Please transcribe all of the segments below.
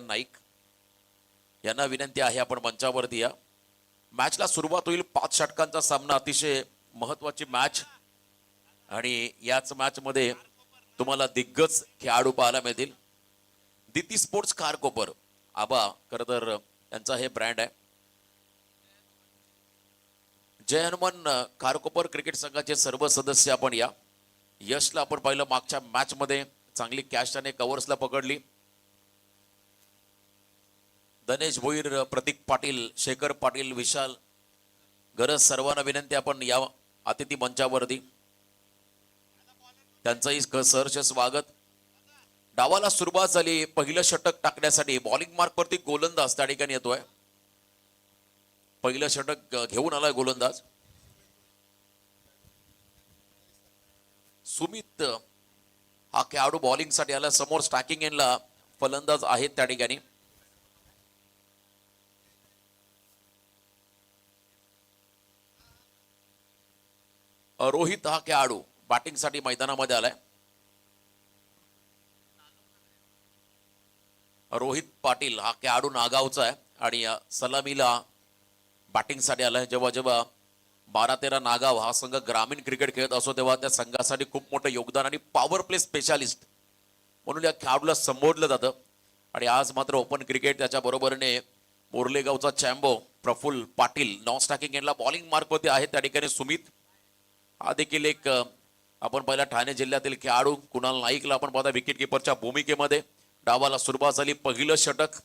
नाईक यांना विनंती आहे आपण मंचावरती या. मॅचला सुरुवात होईल. 5 षटकांचा सामना, अतिशय महत्वाची मॅच आणि याच मॅच मध्ये तुम्हाला दिग्गज खेळाडू पाहायला मिळतील. दिती स्पोर्ट्स खारकोपर आबा खरं तर यांचा हे ब्रँड आहे. जय हनुमान खारकोपर क्रिकेट संघाचे सर्व सदस्य आपण या. यशला आपण पाहिलं मागच्या मॅच मध्ये चांगली कॅच त्याने कव्हर्सला पकडली. दनेश भोईर, प्रतीक पाटील, शेखर पाटील, विशाल गरज सर्वांना विनंती आपण या अतिथी मंचावरती. त्यांचंही सहर्ष स्वागत. डावाला सुरुवात झाली. पहिलं षटक टाकण्यासाठी बॉलिंग मार्क वरती गोलंदाज त्या ठिकाणी येतोय. पहिलं षटक घेऊन आलाय गोलंदाज सुमित. हा खेळाडू बॉलिंग साठी आला. समोर स्टॅकिंग एंडला फलंदाज आहेत त्या ठिकाणी. रोहित हा खेळाडू बॅटिंग साठी मैदानामध्ये आलाय. रोहित पाटील हा खेळाडू नागावचा आहे आणि सलामीला बॅटिंग साठी आलाय. जेव्हा जेव्हा 12-13 नागाव हा संघ ग्रामीण क्रिकेट खेळत असो तेव्हा त्या संघासाठी खूप मोठं योगदान आणि पॉवर प्ले स्पेशालिस्ट म्हणून या खेळाडूला संबोधलं जातं. आणि आज मात्र ओपन क्रिकेट त्याच्या बरोबरीने मोर्लेगावचा चॅम्बो प्रफुल्ल पाटील नॉन स्टॅकिंग एंडला बॉलिंग मार्क वरती आहे त्या ठिकाणी सुमित. हा देखील एक आपण पहिला ठाणे जिल्ह्यातील खेळाडू. कुणाल नाईकला आपण पाहता विकेट किपरच्या भूमिकेमध्ये. डावाला सुरुवात झाली. पहिलं षटक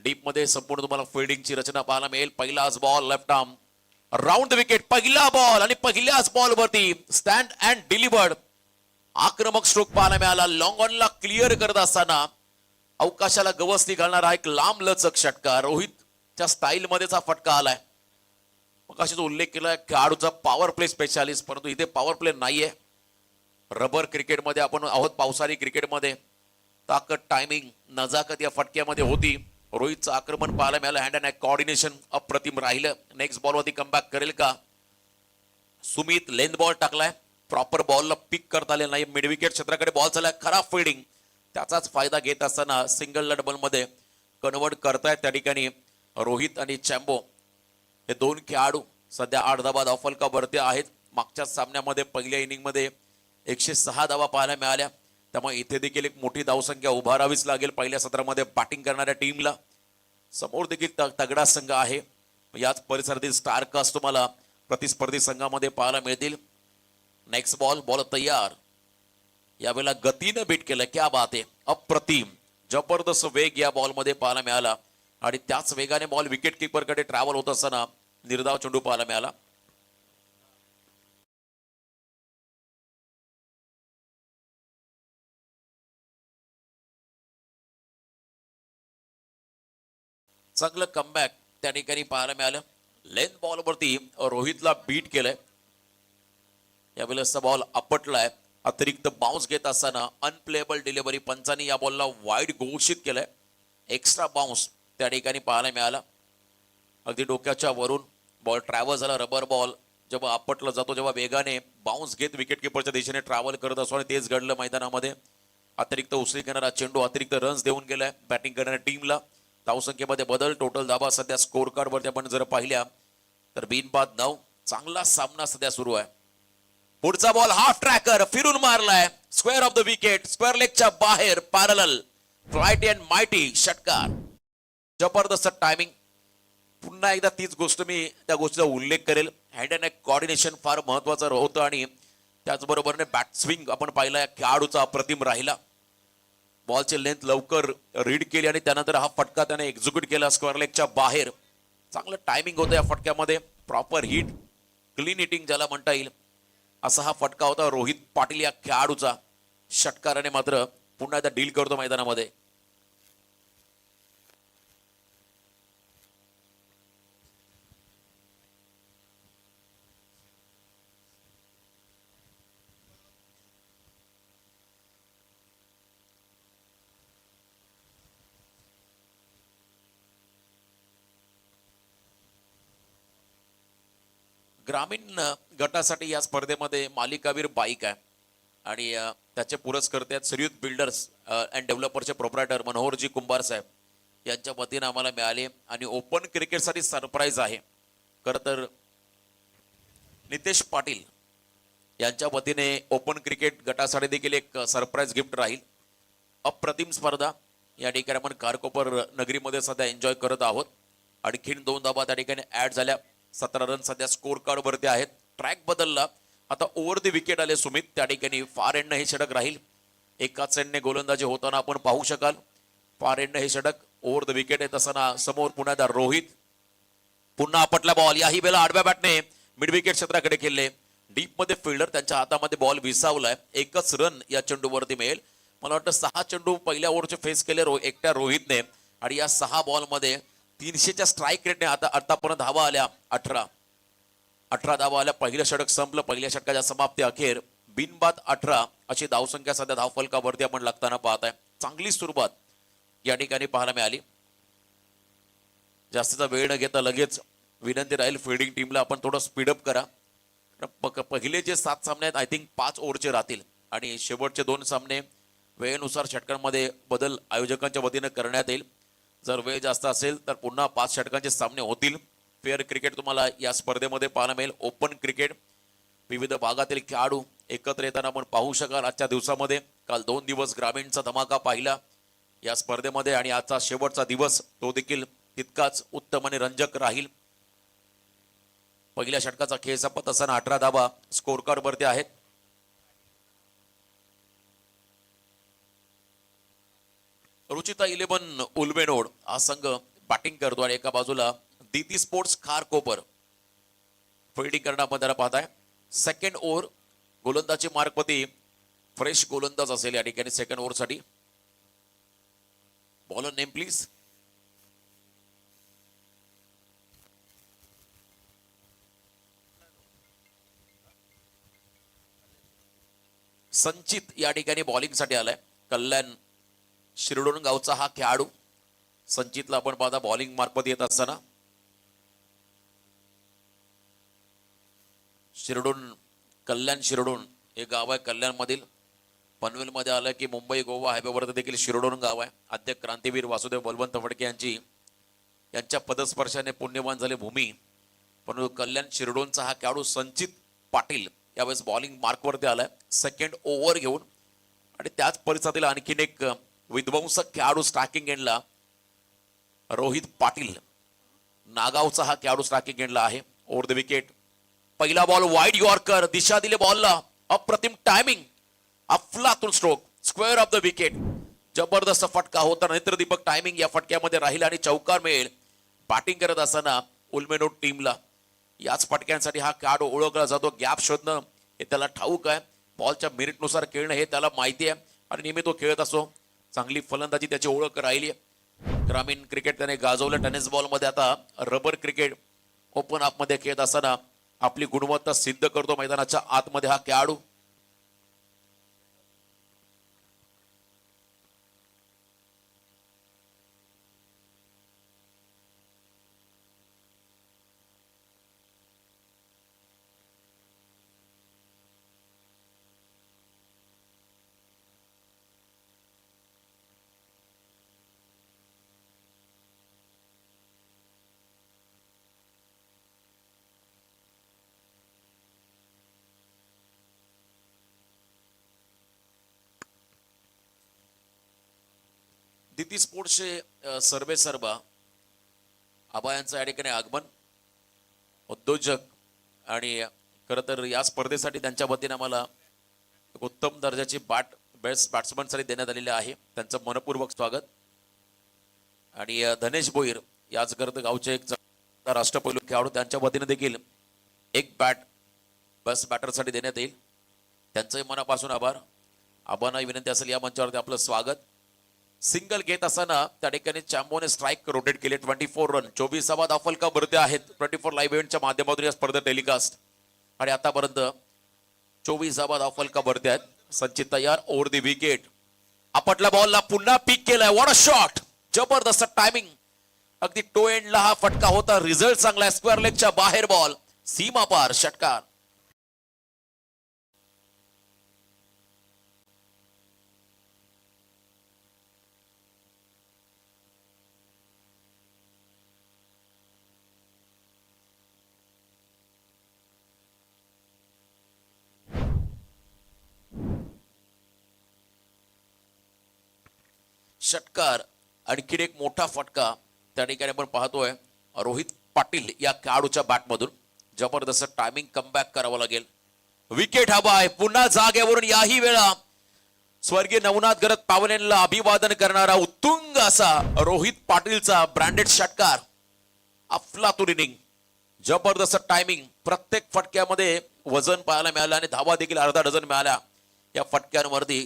डीप मध्ये संपूर्ण तुम्हाला फिल्डिंगची रचना पाहायला मिळेल. पहिलाच ball left arm round the wicket. पहिला बॉल आणि पहिल्याच बॉल वरती स्टँड अँड डिलिव्हर्ड आक्रमक स्ट्रोक पाहायला मिळाला. लॉंग ऑनला क्लिअर करत असताना अवकाशाला गवसणी घालणारा एक लांब लचक षटकार. रोहितच्या स्टाईल मध्येच हा फटका आलाय. मग अशी जो उल्लेख केला खेळाडूचा पॉवर प्ले स्पेशालिस्ट, परंतु इथे पॉवर प्ले नाहीये. रबर क्रिकेटमध्ये आपण आहोत. पावसाळी क्रिकेटमध्ये ताकद, टायमिंग, नजाकत या फटक्यामध्ये होती. रोहितचं आक्रमण पाहायला मिळालं. हँड अँड कॉर्डिनेशन अप्रतिम राहिलं. नेक्स्ट बॉलवरती कमबॅक करेल का सुमित? लेंथ बॉल टाकलाय. प्रॉपर बॉलला पिक करता आले नाही. मिड विकेट क्षेत्राकडे बॉल चाललाय. खराब फिल्डिंग. त्याचाच फायदा घेत असताना सिंगल डबल मध्ये कन्वर्ट करतायत त्या ठिकाणी रोहित आणि चॅम्बो हे दोन खेळाडू. सध्या 8 धावा धावफलकावरती आहेत. मागच्या सामन्यामध्ये पहिल्या इनिंग मध्ये 106 धावा पाहायला मिळाल्या. त्यामुळे इथे देखील एक मोठी धावसंख्या उभारावीच लागेल पहिल्या सत्रामध्ये बॅटिंग करणाऱ्या टीमला. समोर देखील तगडा संघ आहे. याच परिसरातील स्टार कास्ट तुम्हाला प्रतिस्पर्धी संघामध्ये पाहायला मिळतील. Next ball. बॉल तयार. यावेळेला गतीनं बीट केलं. क्या बात आहे. अप्रतिम जबरदस्त वेग या बॉल मध्ये पाहायला मिळाला आणि त्याच वेगाने बॉल विकेट किपर कडे ट्रॅव्हल होत असताना निर्धाव चेंडू पाहायला मिळाला. चांगलं कमबॅक त्या ठिकाणी पाहायला मिळालं. लेंथ बॉल वरती रोहितला बीट केलंय. यावेळेस बॉल आपटलाय. अतिरिक्त बाउन्स घेत असताना अनप्लेबल डिलिव्हरी. पंचांनी या बॉलला वाईड घोषित केलंय. एक्स्ट्रा बाउन्स त्या ठिकाणी पाहायला मिळाला. अगदी डोक्याच्या वरून बॉल ट्रॅव्हल झाला. रबर बॉल जेव्हा आपटला जातो जेव्हा वेगाने बाउन्स घेत विकेट किपरच्या दिशेने ट्रॅव्हल करत असतो आणि तेच घडलं मैदानामध्ये. अतिरिक्त उसळी घेणारा चेंडू अतिरिक्त रन्स देऊन गेलाय बॅटिंग करणाऱ्या टीमला. धावसंख्येमध्ये बदल. टोटल धावा सध्या स्कोर कार्ड वरती आपण जर पाहिल्या तर बिनबाद 9. चांगला सामना सध्या सुरू आहे. पुढचा बॉल हाफ ट्रॅकर फिरून मारलाय. Square off the wicket. Square लेगच्या बाहेर. पॅरलल फ्लाइट अँड मायटी षटकार. जबरदस्त टायमिंग. पुन्हा एकदा तीच गोष्ट मी त्या गोष्टीचा उल्लेख करेल. हँड अँड कॉर्डिनेशन फार महत्वाचं होतं आणि त्याचबरोबरने बॅट स्विंग आपण पाहिला खेळाडूचा अप्रतिम राहिला. बॉलची लेंथ लवकर रीड केली आणि त्यानंतर हा फटका त्याने एक्झिक्यूट केला स्क्वेअर लेगच्या बाहेर. चांगलं टायमिंग होतं या फटक्यामध्ये. प्रॉपर हिट, क्लीन हिटिंग ज्याला म्हणता येईल असा हा फटका होता रोहित पाटील या खेळाडूचा. षटकाराने मात्र पुन्हा एकदा डील करतो मैदानामध्ये. ग्रामीण गटासाठी या स्पर्धेमध्ये मालिकावीर बाईक आहे आणि त्याचे पुरस्कर्ते आहेत श्रीयुत बिल्डर्स अँड डेव्हलपर्सचे प्रोप्रायटर मनोहरजी कुंभार साहेब. यांच्या वतीने आम्हाला मिळाले आणि ओपन क्रिकेटसाठी सरप्राईज आहे. खरं तर नितेश पाटील यांच्या वतीने ओपन क्रिकेट गटासाठी देखील एक सरप्राईज गिफ्ट राहील. अप्रतिम स्पर्धा या ठिकाणी आपण कारकोपर नगरीमध्ये सध्या एन्जॉय करत आहोत. आणखीन 2 धाबा त्या ठिकाणी ऍड झाल्या. 17 रन सध्या स्कोर कार्ड वरती आहेत. ट्रॅक बदलला, आता ओव्हर द विकेट आले सुमित. त्या ठिकाणी फार एंडनं हे षटक राहील. एकाच एंडने गोलंदाजी होताना आपण पाहू शकाल. फार एंडनं हे षटक ओव्हर द विकेट येत असताना समोर पुन्हा रोहित. पुन्हा आपटला बॉल. याही वेळेला आडव्या बॅटने मिड विकेट क्षेत्राकडे खेळले. डीप मध्ये फिल्डर त्यांच्या हातामध्ये बॉल विसावलाय. एकच रन या चेंडूवरती मिळेल. मला वाटतं 6 चेंडू पहिल्या ओव्हरचे फेस केले एकट्या रोहितने आणि या 6 बॉलमध्ये 300च्या स्ट्राईक रेटने आतापर्यंत धावा आल्या 18 धावा आल्या. पहिलं षटक संपलं. पहिल्या षटकाच्या समाप्ती अखेर बिनबाद 18 अशी धावसंख्या सध्या धावफलकावरती आपण लागताना पाहत आहे. चांगली सुरुवात या ठिकाणी पाहायला मिळाली. जास्तीचा वेळ न घेता लगेच विनंती राहील फिल्डिंग टीमला आपण थोडं स्पीडअप करा. पहिले जे 7 सामने आहेत आय थिंक 5 ओव्हरचे राहतील आणि शेवटचे 2 सामने वेळेनुसार षटकांमध्ये बदल आयोजकांच्या वतीने करण्यात येईल. जर वेळ जास्त असेल तर पुन्हा 5 षटकांचे सामने होतील. फेअर क्रिकेट तुम्हाला या स्पर्धेमध्ये पाहायला मिळेल. ओपन क्रिकेट विविध भागातील खेळाडू एकत्र येताना आपण पाहू शकाल. आजच्या दिवसामध्ये काल 2 दिवस ग्रामीणचा धमाका पाहिला या स्पर्धेमध्ये आणि आजचा शेवटचा दिवस तो देखील तितकाच उत्तम आणि रंजक राहील. पहिल्या षटकाचा खेळ संपत असताना 18 धावा स्कोर कार्ड वरती आहेत. रुचिता 11 उल्बेनोड हा संघ बॅटिंग करतो आणि एका बाजूला दीदी स्पोर्ट्स खारकोपर फिल्डिंग करणं आपण त्याला पाहताय. सेकंड ओव्हर गोलंदाजी मार्कपती फ्रेश गोलंदाज असेल या ठिकाणी सेकंड ओव्हर साठी. Bowler name please. संचित या ठिकाणी बॉलिंग साठी आलाय. कल्याण शिरडोन गावचा हा खेळाडू. संचितला आपण पाहता बॉलिंग मार्फत येत असताना. कल्याण शिरडोन हे गाव आहे. कल्याण मधील पनवेल मध्ये आलं की मुंबई गोवा हायवेवर देखील शिरडोन गाव आहे. आद्य क्रांतीवीर वासुदेव बलवंत फडके यांच्या पदस्पर्शाने पुण्यवान झाले भूमी. पण कल्याण शिरडोनचा हा खेळाडू संचित पाटील यावेळेस बॉलिंग मार्कवरती आलाय सेकंड ओव्हर घेऊन. आणि त्याच परिस्थितीला आणखीन एक विध्वंसक खेळाडू स्ट्रायकिंग एंडला रोहित पाटील नागावचा हा खेळाडू स्ट्रायकिंग एंडला आहे. ओव्हर द विकेट पहिला बॉल वाईड यॉर्कर. दिशा दिली बॉलला. अप्रतिम टायमिंग. अफलातून stroke square off the wicket. जबरदस्त फटका होता. नेत्रदीपक टायमिंग या फटक्यामध्ये राहील आणि चौकार मिळेल. बॅटिंग करत असताना उल्मेनोड टीमला याच फटक्यांसाठी हा खेळाडू ओळखला जातो. गॅप शोधणं हे त्याला ठाऊक आहे. बॉलच्या मेरिटनुसार खेळणं हे त्याला माहिती आहे आणि नेहमी तो खेळत असो. चांगली फलंदाजी त्याची ओळख राहिली. ग्रामीण क्रिकेट त्याने गाजवलं. टेनिस बॉल मध्ये आता रबर क्रिकेट ओपन अप मध्ये खेळत असताना आपली गुणवत्ता सिद्ध करतो मैदानाच्या आतमध्ये हा खेळाडू. दीदी स्पोर्ट्सचे सर्वे सर्वा आबा यांचं या ठिकाणी आगमन. उद्योजक आणि खरं तर या स्पर्धेसाठी त्यांच्या वतीने आम्हाला उत्तम दर्जाची बेस्ट बॅट्समन साठी देण्यात आलेले आहे. त्यांचं मनपूर्वक स्वागत. आणि धनेश भोईर याच करत गावचे एक राष्ट्रपैलू खेळाडू त्यांच्या वतीने देखील एक बॅट बेस्ट बॅटर साठी देण्यात येईल. त्यांचंही मनापासून आभार. आबांना विनंती असेल या मंचावरती आपलं स्वागत. सिंगल घेत असताना त्या ठिकाणी चॅम्बोने स्ट्राईक रोटेट केले. 24 रन 24वा धावफलका भरते आहेत. 24 लाईव्ह इव्हेंटच्या माध्यमातून या स्पर्धा टेलिकास्ट आणि आतापर्यंत 24वा धावफलका भरते आहेत. संचित तयार. ओव्हर द विकेट आपटला बॉलला पुन्हा पिक केलाय. What a shot. जबरदस्त टायमिंग. अगदी टो एंडला हा फटका होता. रिझल्ट चांगला. स्क्वेअर लेगच्या बाहेर बॉल. सीमा पार षटकार. षटकार. आणखीन एक मोठा फटका त्या ठिकाणी आपण पाहतोय रोहित पाटील या खेळाडूच्या बॅटमधून. जबरदस्त टायमिंग कमबॅक करावं लागेल. विकेट हवा आहे पुन्हा जागेवरून. याही वेळा स्वर्गीय नवनाथ गरत पावलेंना अभिवादन करणारा उत्तुंग असा रोहित पाटीलचा ब्रँडेड षटकार. अफलातून इनिंग, जबरदस्त टायमिंग. प्रत्येक फटक्यामध्ये वजन पाहायला मिळालं आणि धावा देखील अर्धा डझन मिळाल्या या फटक्यांवरती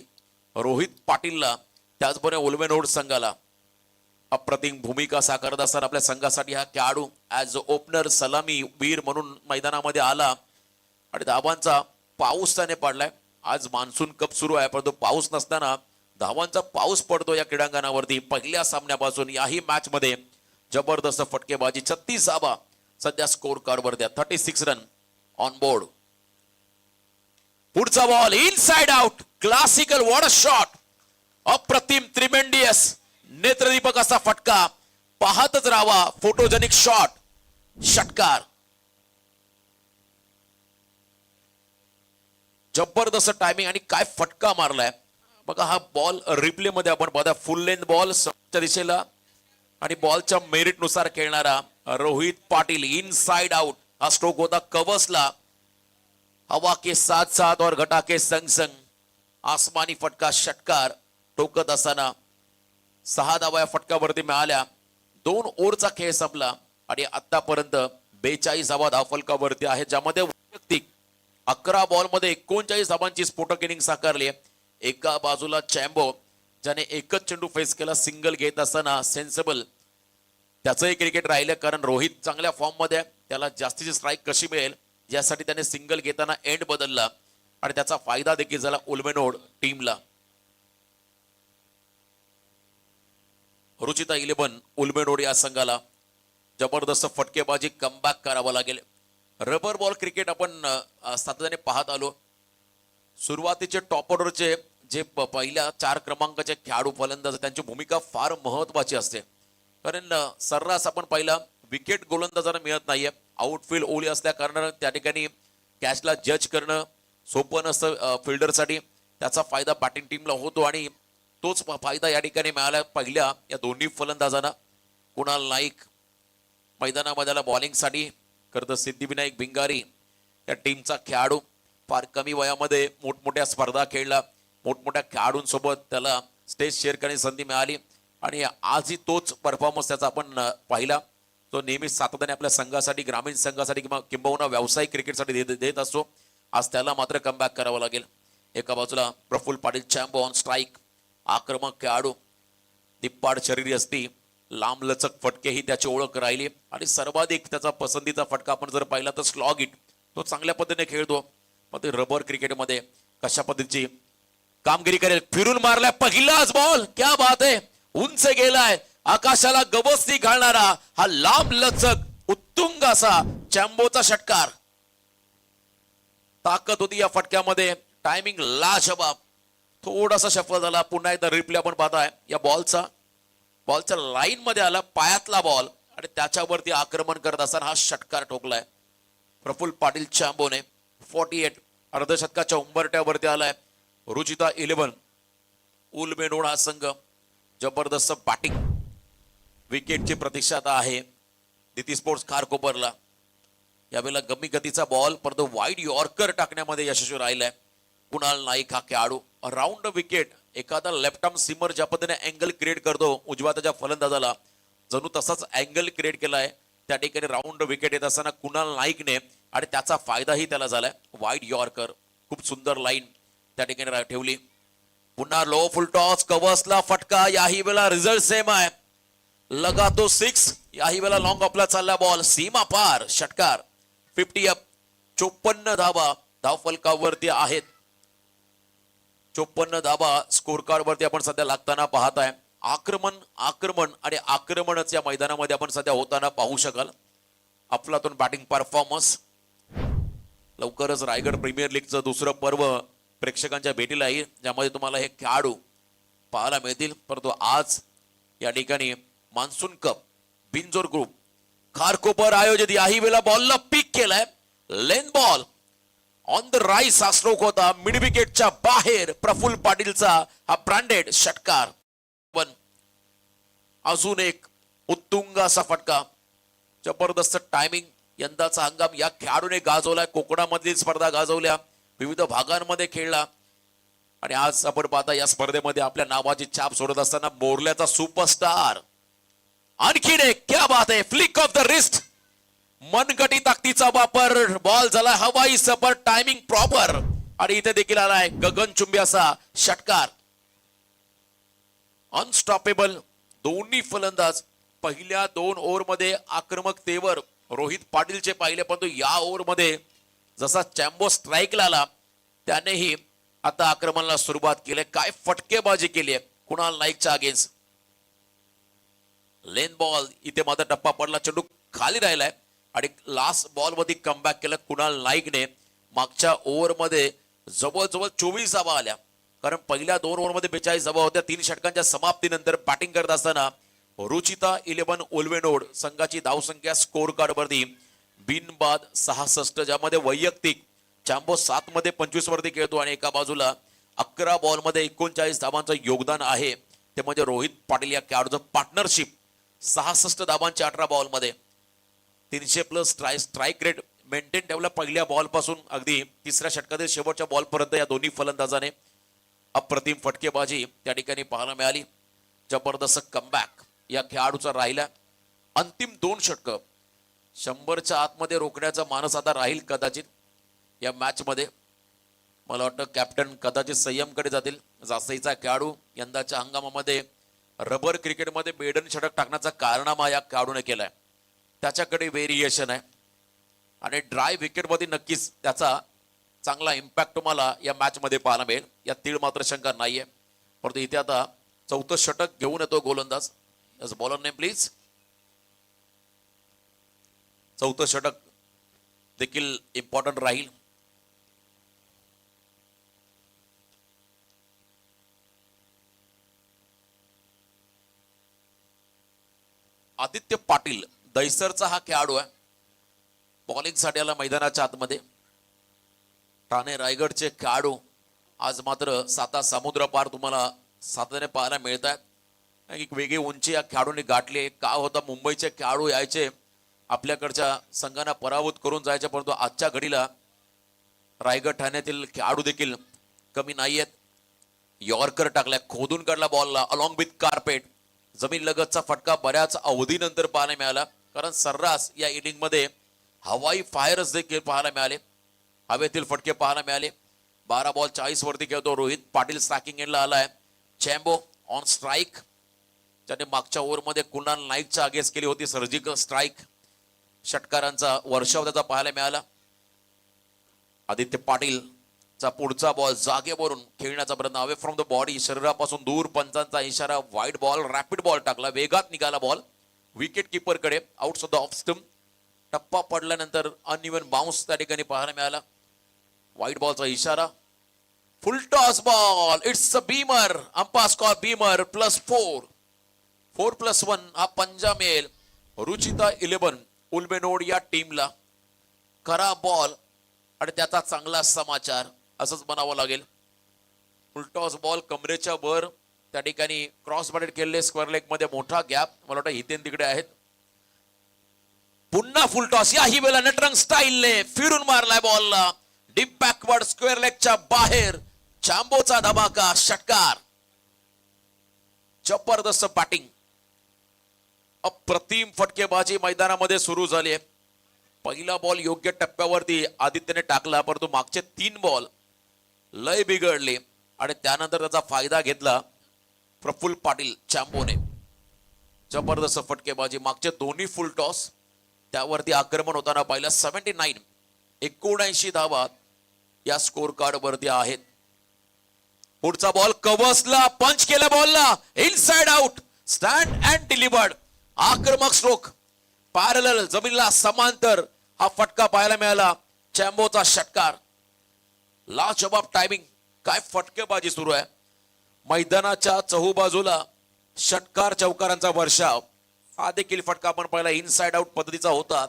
रोहित पाटीलला. त्याचबरोबर उल्मेनोड संघाला अप्रतिम भूमिका साकारत असताना आपल्या संघासाठी हा खेळाडू ऍज ओपनर सलामी वीर म्हणून मैदानामध्ये आला आणि धावांचा पाऊस त्याने पडलाय. आज मान्सून कप सुरू आहे परंतु पाऊस नसताना धावांचा पाऊस पडतो या क्रीडांगणावरती. पहिल्या सामन्यापासून याही मॅच मध्ये जबरदस्त फटकेबाजी. 36 धावा सध्या स्कोर कार्ड वर द्या. 36 रन ऑन बोर्ड. पुढचा ball inside out. Classical what a shot. अप्रतिम त्रिमेंडियस नेत्रदीपक असा फटका. पाहतच राहावा. Photogenic shot. षटकार. जबरदस्त टायमिंग आणि काय फटका मारलाय बघा. हा बॉल रिप्ले मध्ये आपण बघा. फुल लेंथ बॉल समोरच्या दिशेला आणि बॉलच्या मेरिट नुसार खेळणारा रोहित पाटील. इनसाइड आउट हा स्ट्रोक होता कवसला. हवा के साथ साथ और घटा के संग संग आसमानी फटका. षटकार टोकत असताना 6 धावा या फटक्यावरती मिळाल्या. 2 ओव्हरचा खेळ संपला आणि आतापर्यंत 42 धावा धावफलकावरती आहेत ज्यामध्ये वैयक्तिक 11 बॉल मध्ये 39 धावांची स्फोटक इनिंग साकारली. एका बाजूला चॅम्बो ज्याने एकच चेंडू फेस केला सिंगल घेत असताना सेन्सेबल त्याचंही क्रिकेट राहिलं कारण रोहित चांगल्या फॉर्म मध्ये. त्याला जास्तीची स्ट्राईक कशी मिळेल यासाठी त्याने सिंगल घेताना एंड बदलला आणि त्याचा फायदा देखील झाला उल्मेनोड टीमला. रुचिता 11 उल्मेनोड या संघाला. जबरदस्त फटकेबाजी कमबॅक करावा लागेल. रबर बॉल क्रिकेट आपण सातत्याने पाहत आलो. सुरुवातीचे टॉप ऑर्डरचे जे पहिल्या 4 क्रमांकाचे खेळाडू फलंदाज त्यांची भूमिका फार महत्वाची असते कारण सर्रास आपण पाहिला विकेट गोलंदाजांना मिळत नाहीये. आउटफील्ड ओली असल्या कारणाने त्या ठिकाणी कॅचला जज करणं सोपं नसतं फिल्डरसाठी. त्याचा फायदा बॅटिंग टीमला होतो आणि तोच फायदा या ठिकाणी मिळाला पहिल्या या दोन्ही फलंदाजांना. कुणाल नाईक मैदानामध्ये बॉलिंगसाठी करत. सिद्धिविनायक भिंगारी या टीमचा खेळाडू. फार कमी वयामध्ये मोठमोठ्या स्पर्धा खेळला. मोठमोठ्या खेळाडूंसोबत त्याला स्टेज शेअर करण्याची संधी मिळाली आणि आजही तोच परफॉर्मन्स त्याचा आपण पाहिला. तो नेहमी सातत्याने आपल्या संघासाठी ग्रामीण संघासाठी किंबहुना व्यावसायिक क्रिकेटसाठी देत असतो. आज त्याला मात्र कमबॅक करावं लागेल. एका बाजूला प्रफुल्ल पाटील चॅम्बो ऑन स्ट्राईक. आक्रमक खेळाडू. दिप्पाड शरीरी असती. लांबलचक फटकेही त्याची ओळख राहिली आणि सर्वाधिक त्याचा पसंतीचा फटका आपण जर पाहिला तर स्लॉग इट. तो चांगल्या पद्धतीने खेळतो. मग ते रबर क्रिकेटमध्ये कशा पद्धतीची कामगिरी करेल. फिरून मारलाय पहिलाच बॉल. क्या बात आहे. उंच गेलाय आकाशाला गवसणी घालणारा हा लांब लचक उत्तुंग असा चॅम्बोचा षटकार. ताकद होती या फटक्यामध्ये. टायमिंग लाजवाब. थोडासा सफल झाला. पुन्हा एकदा रिप्ले आपण पाहताय या बॉलच्या लाईन मध्ये आला. पायातला बॉल आणि त्याच्यावरती आक्रमण करत असताना हा षटकार ठोकलाय प्रफुल्ल पाटील चॅम्बोने. 48 अर्धशतकाच्या उंबरट्यावरती आलाय. रुचिता 11 उल्मेनोड हा संघ. जबरदस्त बॅटिंग. विकेटची प्रतीक्षा आता आहे दिती स्पोर्ट्स खारकोपरला. यावेळेला कमी गतीचा बॉल परंतु वाईड यॉर्कर टाकण्यामध्ये यशस्वी राहिलाय कुणाल नाईक हा खेळाडू. Round wicket. एखादा लेफ्ट आर्म सीमर ज्या पद्धतीने अँगल क्रिएट करतो उजव्या त्याच्या फलंदाजाला जणू तसाच अँगल क्रिएट केलाय त्या ठिकाणी. राऊंड विकेट येत असताना कुणाल नाईकने आणि त्याचा फायदाही त्याला झालाय. Wide yorker. खूप सुंदर लाईन त्या ठिकाणी ठेवली. पुन्हा लो फुल टॉस कवसला फटका. याही वेळेला रिझल्ट सेम आहे. लगा तो 6. याही वेळेला लॉंग ऑफला चालला बॉल. सीमा पार. षटकार. 50 अप. 54 धावा धावफलकावरती आहेत. 54 धावा स्कोर कार्ड वरती आपण सध्या लागताना पाहताय. आक्रमण आणि आक्रमणच या मैदानामध्ये आपण सध्या होताना पाहू शकाल. अफलातून बॅटिंग परफॉर्मन्स. लवकरच रायगड प्रीमियर लीगचं दुसरं पर्व प्रेक्षकांच्या भेटीला येईल ज्यामध्ये तुम्हाला हे खेळाडू पाहायला मिळतील. परंतु आज या ठिकाणी monsoon cup Binjor group Kharkopar आयोजित याही वेळेला बॉलला पिक केलाय. लेन बॉल ऑन द राईस हा स्ट्रोक होता. मिड विकेटच्या बाहेर प्रफुल्ल पाटीलचा हा ब्रँडेड षटकार. अजून एक उत्तुंग असा फटका, जबरदस्त टायमिंग. यंदाचा हंगाम या खेळाडूने गाजवलाय. कोकणामधील स्पर्धा गाजवल्या, विविध भागांमध्ये खेळला आणि आज आपण पाहता या स्पर्धेमध्ये आपल्या नावाची छाप सोडत असताना मोरल्याचा सुपरस्टार. आणखीन एक, क्या बात आहे, फ्लिक ऑफ द रिस्ट, मनगटी ताकदीचा वापर. बॉल झाला हवाई सपर, टायमिंग प्रॉपर आणि इथे देखील आलाय गगनचुंबी असा षटकार. अनस्टॉपेबल दोन्ही फलंदाज पहिल्या 2 ओव्हरमध्ये आक्रमकतेवर रोहित पाटीलचे पाहिले, परंतु या ओव्हरमध्ये जसा चॅम्बो स्ट्राईकला आला त्यानेही आता आक्रमणाला सुरुवात केली. काय फटकेबाजी केली आहे कुणाल नाईकच्या अगेन्स्ट. लेन बॉल, इथे मात्र टप्पा पडला, चेंडू खाली राहिलाय आणि लास्ट बॉल मध्ये कमबॅक केलं कुणाल नाईकने. मागच्या ओव्हरमध्ये जवळजवळ 24 धावा आल्या, कारण पहिल्या 2 ओव्हरमध्ये 42 धावा होत्या. 3 षटकांच्या समाप्तीनंतर बॅटिंग करत असताना रुचिता 11 ओल्वेनोड संघाची धावसंख्या स्कोर कार्ड वरती बिनबाद 66, ज्यामध्ये वैयक्तिक चॅम्बो 7 मध्ये 25 वरती खेळतो आणि एका बाजूला 11 बॉल मध्ये 39 धावांचं योगदान आहे. ते म्हणजे रोहित पाटील या खेळाडूचं पार्टनरशिप. 66 धावांच्या 18 बॉल मध्ये 300+ स्ट्राईक रेट मेंटेन ठेवला. पहिल्या बॉल पासून अगदी तिसऱ्या षटकातील शेवटच्या बॉल पर्यंत या दोन्ही फलंदाजाने अप्रतिम फटकेबाजी त्या ठिकाणी पाहायला मिळाली. जबरदस्त कमबॅक या खेळाडूचा राहिला. अंतिम 2 षटक 100च्या आतमध्ये रोखण्याचा मानस आता राहील कदाचित या मॅच मध्ये. मला वाटतं कॅप्टन कदाचित संयमकडे जातील. जास्तीचा खेळाडू यंदाच्या हंगामामध्ये रबर क्रिकेटमध्ये बेडन षटक टाकण्याचा कारनामा या खेळाडूने केलाय. त्याच्याकडे व्हेरिएशन आहे आणि ड्राय विकेटमध्ये नक्कीच त्याचा चांगला इम्पॅक्ट तुम्हाला या मॅच मध्ये पाहायला मिळेल, यात तीळ मात्र शंका नाहीये. परंतु इथे आता 4थं षटक घेऊन येतो गोलंदाज. Bowler name please. 4थं षटक देखील इम्पॉर्टंट राहील. आदित्य पाटील दैसरचा हा खेळाडू आहे. बॉलिंग साठी आला मैदानाच्या आतमध्ये. ठाणे रायगडचे खेळाडू आज मात्र 7 समुद्र पार तुम्हाला सातत्याने पाहायला मिळत आहेत. एक वेगळी उंची या खेळाडूंनी गाठली. का होता मुंबईचे खेळाडू यायचे आपल्याकडच्या संघांना पराभूत करून जायचे, परंतु आजच्या घडीला रायगड ठाण्यातील खेळाडू देखील कमी नाहीयेत. यॉर्कर टाकलाय, खोदून काढला बॉलला अलॉंग विथ कार्पेट. जमीन लगतचा फटका बऱ्याच अवधीनंतर पाहायला मिळाला, कारण सर्रास या इनिंग मध्ये हवाई फायर्स देखील पाहायला मिळाले, हवेतील फटके पाहायला मिळाले. 12 बॉल 40 वरती खेळतो रोहित पाटील. स्ट्रायकिंग एंडला आलाय. चॅम्बो ऑन स्ट्राईक, त्याने मागच्या ओव्हरमध्ये कुणाल नाईकच्या अगेन्स्ट केली होती सर्जिकल स्ट्राईक. षटकारांचा वर्षाव त्याचा पाहायला मिळाला. आदित्य पाटील चा पुढचा बॉल जागेवरून खेळण्याचा प्रयत्न, अवे फ्रॉम द बॉडी, शरीरापासून दूर. पंचांचा इशारा, वाईड बॉल, रॅपिड बॉल टाकला, वेगात निघाला बॉल विकेट किपर कडे, out of the off stump. टप्पा पडल्यानंतर अनइव्हन बाउन्स त्या ठिकाणी पाहायला मिळाला. वाईड बॉलचा इशारा, फुल toss ball, it's a Beamer. Umpire score Beamer +4, 4+1 हा पंजा मिळेल रुचिता 11 उल्बेनोड या टीमला. खरा बॉल आणि त्याचा चांगला समाचार असंच म्हणावं लागेल. फुलटॉस बॉल कमरेच्या वर त्या ठिकाणी क्रॉस बॅटेड केलेले, स्क्वेअर लेग मध्ये मोठा गॅप. मला वाटतं हितेन तिकडे आहेत. पुन्हा फुलटॉस, याही वेळेला नटरंग स्टाईलने फिरून मारलाय बॉलला डीप बॅकवर्ड स्क्वेअर लेगच्या बाहेर. चॅम्बोचा धमाका षटकार. जबरदस्त बॅटिंग, अप्रतिम फटकेबाजी मैदानामध्ये सुरू झाली आहे. पहिला बॉल योग्य टप्प्यावरती आदित्यने टाकला, परंतु मागचे 3 बॉल लय बिघडले आणि त्यानंतर त्याचा फायदा घेतला प्रफुल्ल पाटील चॅम्बोने. जबरदस्त फटकेबाजी, मागचे दोन्ही फुल टॉस त्यावरती आक्रमण होताना पाहिलं. 79 धावा या स्कोर कार्ड वरती आहेत. पुढचा बॉल कवसला, पंच केला बॉलला, inside out, stand and delivered. आक्रमक स्ट्रोक, पॅरलल जमीनला समांतर हा फटका पाहायला मिळाला. चॅम्बोचा षटकार, लाजवाब टायमिंग. काय फटकेबाजी सुरू आहे मैदानाच्या चहूबाजूला. षटकार चौकारांचा वर्षाव. हा देखील फटका आपण पाहिला इनसाइड आउट पद्धतीचा होता.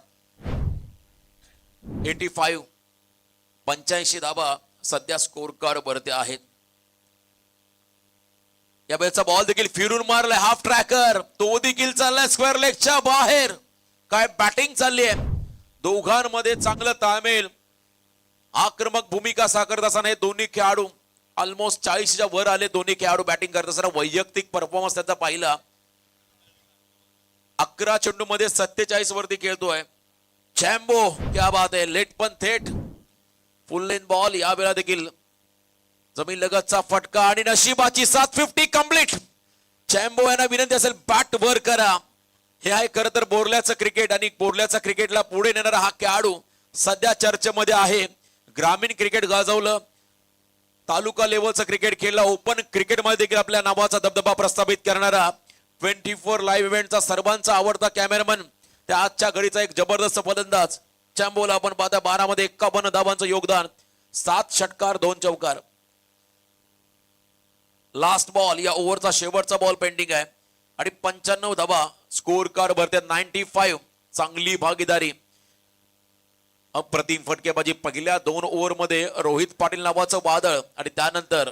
85 धावा सध्या स्कोर कार्ड वरती आहेत. या वेळेचा बॉल देखील फिरून मारलाय हाफ ट्रॅकर, तो देखील चाललाय स्क्वेअर लेगच्या बाहेर. काय बॅटिंग चालली आहे, दोघांमध्ये चांगलं ताळमेळ, आक्रमक भूमिका साकारत असताना हे दोन्ही खेळाडू ऑलमोस्ट 40च्या वर आले. दोन्ही खेळाडू बॅटिंग करत असताना वैयक्तिक परफॉर्मन्स त्याचा पाहिला. 11 चेंडू मध्ये 47 वरती खेळतोय चॅम्बो. क्या बात आहे, लेट पण थेट फुल लेन बॉल. या वेळा देखील जमीन लगतचा फटका आणि नशिबाची 750 कंप्लीट. चॅम्बो यांना विनंती असेल बॅट वर करा. हे आहे खरं तर बोरल्याचं क्रिकेट आणि बोरल्याचा क्रिकेटला पुढे नेणारा हा खेळाडू सध्या चर्चेमध्ये आहे. ग्रामीण क्रिकेट गाजवलं, तालुका लेवलचं क्रिकेट खेळला, ओपन क्रिकेटमध्ये देखील आपल्या नावाचा दबदबा प्रस्थापित करणारा 24 लाईव्ह इव्हेंटचा सर्वांचा आवडता कॅमेरामन, त्या आजच्या घडीचा एक जबरदस्त फलंदाज चॅम्बोला आपण पाहता. 12 मध्ये 51 धावांचं योगदान, 7 षटकार 2 चौकार. लास्ट बॉल, या ओव्हरचा शेवटचा बॉल पेंडिंग आहे आणि 95 धावा स्कोर कार्ड भरते. 95. चांगली भागीदारी, अप्रतिम फटकेबाजी. पहिल्या 2 ओव्हर मध्ये रोहित पाटील नावाचं वादळ आणि त्यानंतर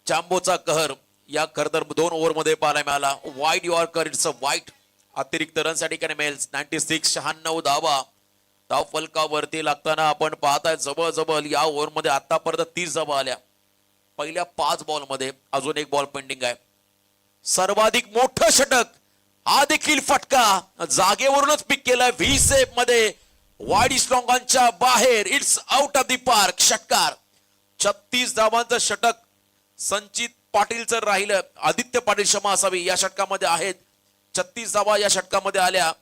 चॅम्बोचा कहर. या खरं तर 2 ओव्हर मध्ये पाहायला मिळाला. वाईट यॉर्कर, इट्स अ वाईट. अतिरिक्त रनसाठी साठी मेल्स. 96. 96 धावा धाव फलकावरती लागताना आपण पाहताय जवळजवळ या ओव्हर मध्ये आतापर्यंत 30 धावा आल्या. पहिल्या 5 बॉल मध्ये अजून एक बॉल पेंडिंग आहे. सर्वाधिक मोठं षटक, हा देखील फटका जागेवरूनच पिक केलाय. व्ही सेप मध्ये वाईड स्ट्रॉंगांच्या बाहेर, it's out of the park. षटकार. 36 धावांचं षटक संचित पाटीलचं राहिलं. आदित्य पाटील क्षमा असावी या षटकामध्ये आहेत. 36 धावा या षटकामध्ये आल्या.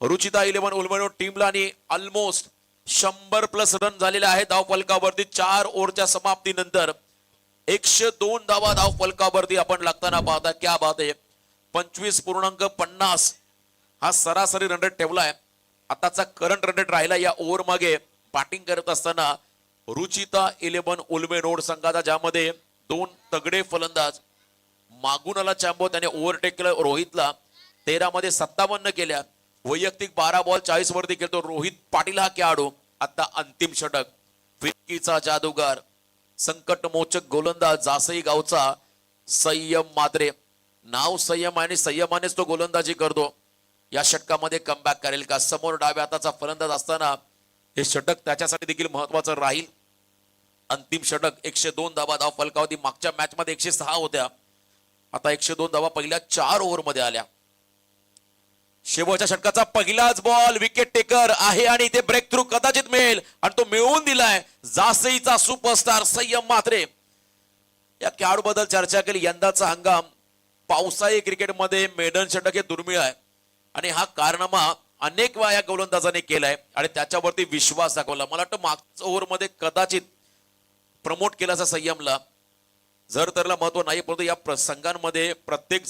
रुचिता 11 उलमेनो टीमला आणि ऑलमोस्ट 100+ रन झालेले आहेत धाव फलकावरती. 4 ओव्हरच्या समाप्तीनंतर 102 धावा धाव फलकावरती आपण लागताना पाहता. क्या बात आहे. 25.50 हा सरासरी रन रेट ठेवलाय. आताचा करंट रन रेट राहिला या ओव्हर मागे बॅटिंग करत असताना रुचिता 11 उलमेनोड संघाचा, ज्यामध्ये 2 तगडे फलंदाज. मागून आला चॅम्बो, त्याने ओव्हरटेक केलं रोहितला. 13 मध्ये 57 केल्या. वैयक्तिक 12 बॉल 40 वरती खेळतो रोहित पाटील हा खेळाडू. आता अंतिम षटक, फिरकीचा जादूगार, संकटमोचक गोलंदाज जासई गावचा संयम मात्रे. नाव संयम आणि संयमानेच तो गोलंदाजी करतो. या षटकामध्ये कमबॅक करेल का? समोर डाव्या हाताचा फलंदाज असताना हे षटक त्याच्यासाठी देखील महत्वाचं राहील. अंतिम षटक. 102 धावा धाव फलकावरती. मागच्या मॅच मध्ये 106 होत्या. आता 102 धावा पहिल्या 4 ओव्हर मध्ये आल्या. शेवटच्या षटकाचा पहिलाच बॉल, विकेट टेकर आहे आणि इथे ब्रेक थ्रू कदाचित मिळेल आणि तो मिळवून दिलाय जासईचा सुपरस्टार संयम म्हात्रे. या खेळाडूबद्दल चर्चा केली. यंदाचा हंगाम पावसाळी क्रिकेटमध्ये मेडन षटक हे दुर्मिळ आहे आणि हा कारनामा अनेक वेळा या गोलंदाजाने केलाय आणि त्याच्यावरती विश्वास दाखवला. मला वाटतं मागच्या ओव्हर मध्ये कदाचित प्रमोट केल्याचा संयमला जर त्याला महत्व नाही, परंतु या संघांमध्ये प्रत्येक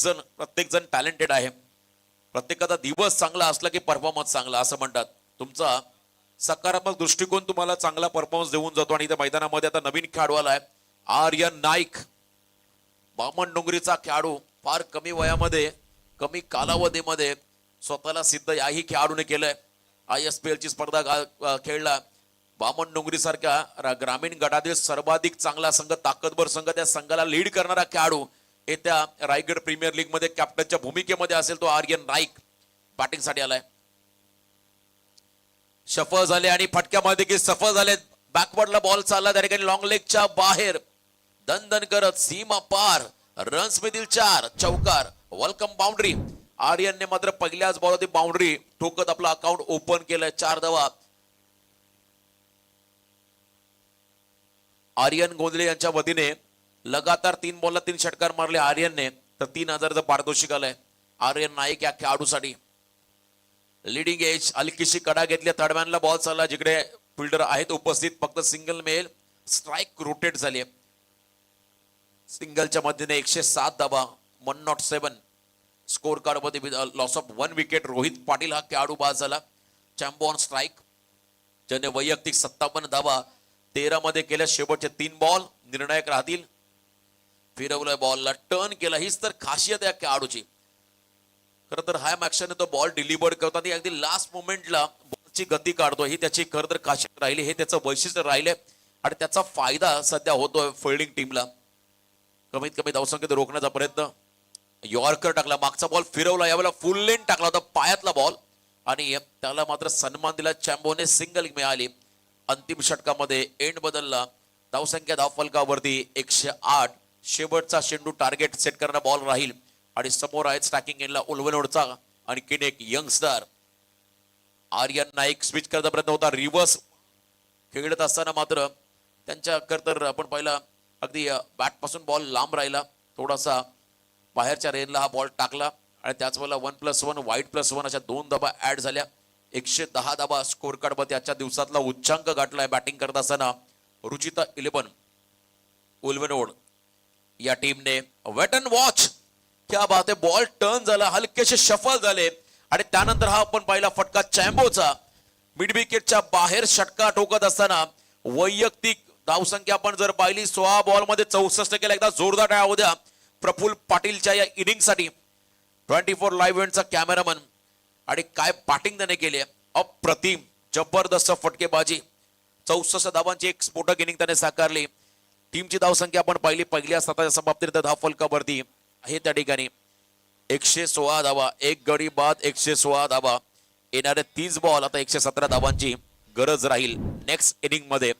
जण टॅलेंटेड आहे. प्रत्येकाचा दिवस चांगला असला की परफॉर्मन्स चांगला असं म्हणतात. तुमचा सकारात्मक दृष्टिकोन तुम्हाला चांगला परफॉर्मन्स देऊन जातो आणि त्या मैदानामध्ये आता नवीन खेळाडू आलाय आर्यन नाईक. बामण डोंगरीचा खेळाडू. फार कमी वयामध्ये, कमी कालावधीमध्ये स्वतःला सिद्ध याही खेळाडूने केलंय. ISPL ची स्पर्धा खेळला. बामण डोंगरी सारख्या ग्रामीण गटातील सर्वाधिक चांगला संघ, ताकदवर संघ, त्या संघाला लीड करणारा खेळाडू येत्या रायगड प्रीमियर लीग मध्ये कॅप्टनच्या भूमिकेमध्ये असेल तो आर्यन नाईक बॅटिंग साठी आलाय. सफल झाले आणि फटक्यामध्ये देखील सफल झाले. बॅकवर्डला बॉल चालला त्या ठिकाणी लॉंग लेगच्या बाहेर, दणदण करत सीमा पार. रन्स मधील 4 चौकार. Welcome boundary. आर्यनने मात्र पहिल्याच बॉलवरती बाउंड्री ठोकत आपला अकाउंट ओपन केलंय. 4 धावा. आर्यन गोंधळे यांच्या वतीने लगातार 3 बॉलला 3 षटकार मारले आर्यनने, तर 3000चं पारितोषिक आलंय आर्यन नाईक या खेळाडूसाठी. लिडिंग एज, हलकीशी कडा घेतल्या. थर्डमॅनला बॉल चालला, जिकडे फिल्डर आहेत उपस्थित. फक्त सिंगल मेल. स्ट्राईक रोटेट झाली. सिंगलच्या मध्येने 107 धावा, 107 स्कोर कार्ड मध्ये. Loss of 1 wicket. Rohit Patil हा खेळाडू बाद झाला. चॅम्बो ऑन स्ट्राईक, ज्याने वैयक्तिक 57 धावा 13 मध्ये केल्या. शेवटचे 3 बॉल निर्णायक राहतील. फिरवलंय बॉलला, टर्न केला. हीच तर खासियत आहे खेळाडूची. खरं तर हाय मॅक्शनने तो बॉल डिलिव्हर करताना अगदी लास्ट मोमेंटला बॉलची गती काढतो. ही त्याची खरं तर खासियत राहिली, हे त्याचं वैशिष्ट्य राहिले आणि त्याचा फायदा सध्या होतोय फिल्डिंग टीमला. कमीत कमी धावसंख्येत रोखण्याचा प्रयत्न. यॉर्कर टाकला, मागचा बॉल फिरवला, यावेळेला फुल लेन टाकला होता, पायातला बॉल, आणि त्याला मात्र सन्मान दिला. चॅम्बोने सिंगल मिळाली. अंतिम षटकामध्ये एंड बदलला. धावसंख्या धावफलकावरती 108. शेवटचा चेंडू टार्गेट सेट करणारा बॉल राहील आणि समोर आहे स्टॅकिंग एंडला उल्वनोडचा आणखीन एक यंगस्टर आर्यन नाईक. स्विच करण्याचा प्रयत्न होता, रिव्हर्स खेळत असताना मात्र त्यांच्या तर आपण पाहिला अगदी बॅट पासून बॉल लांब राहिला, थोडासा बाहेरच्या रेनला हा बॉल टाकला आणि त्याच वेळेला 1+1 वाईट +1 अशा 2 धाबा ऍड झाल्या. 110 धाबा स्कोर कार्ड मध्ये आजच्या दिवसातला उच्चांक गाठलाय बॅटिंग करत असताना रुचिता 11 उल्वनोड या टीमने. वेट अँड वॉच, क्या बात आहे. बॉल टर्न झाला, हलकेसे शफल झाले आणि त्यानंतर हा आपण पाहिला फटका चॅम्बोचा मिड विकेटच्या बाहेर षटका ठोकत असताना. वैयक्तिक धावसंख्या आपण जर पाहिली 16 बॉल मध्ये 64 केला. एकदा जोरदार टाळ्या होत्या प्रफुल्ल पाटीलच्या या इनिंग साठी. 24 लाईव्ह इव्हेंटचा कॅमेरामन आणि काय बॅटिंग त्याने केली, अप्रतिम जबरदस्त फटकेबाजी. 64 धावांची एक स्फोटक इनिंग त्याने साकारली. टीमची धावसंख्या आपण पाहिली पहिल्या सत्राच्या समाप्तीनंतर धावफलकावरती आहे त्या ठिकाणी 116 धावा, एक गडी बाद 116 धावा. येणारे 30 बॉल आता 117 धावांची गरज राहील नेक्स्ट इनिंग मध्ये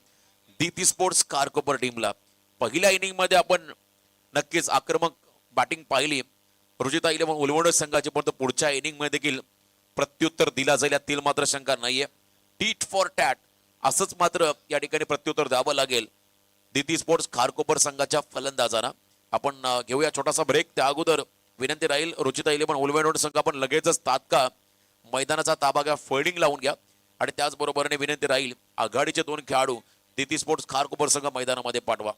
दीप्ती स्पोर्ट्स कारकोपर टीमला. पहिल्या इनिंग मध्ये आपण नक्कीच आक्रमक बॅटिंग पाहिली रुचिता 11 उल्वनोड संघाची, पण पुढच्या इनिंग मध्ये देखील प्रत्युत्तर दिला जाईल यातील मात्र शंका नाहीये. टीट फॉर टॅट असंच मात्र या ठिकाणी प्रत्युत्तर द्यावं लागेल दीप्ती स्पोर्ट्स खारकोपर संघाच्या फलंदाजांना. आपण घेऊया छोटासा ब्रेक. त्या अगोदर विनंती राहील रुचिता 11 उल्वनोड संघ आपण लगेचच तात्काळ मैदानाचा ताबा घ्या, फोल्डिंग लावून घ्या आणि त्याचबरोबरने विनंती राहील आघाडीचे 2 खेळाडू दीप्ती स्पोर्ट्स खारकोपर संघ मैदानामध्ये पाठवा.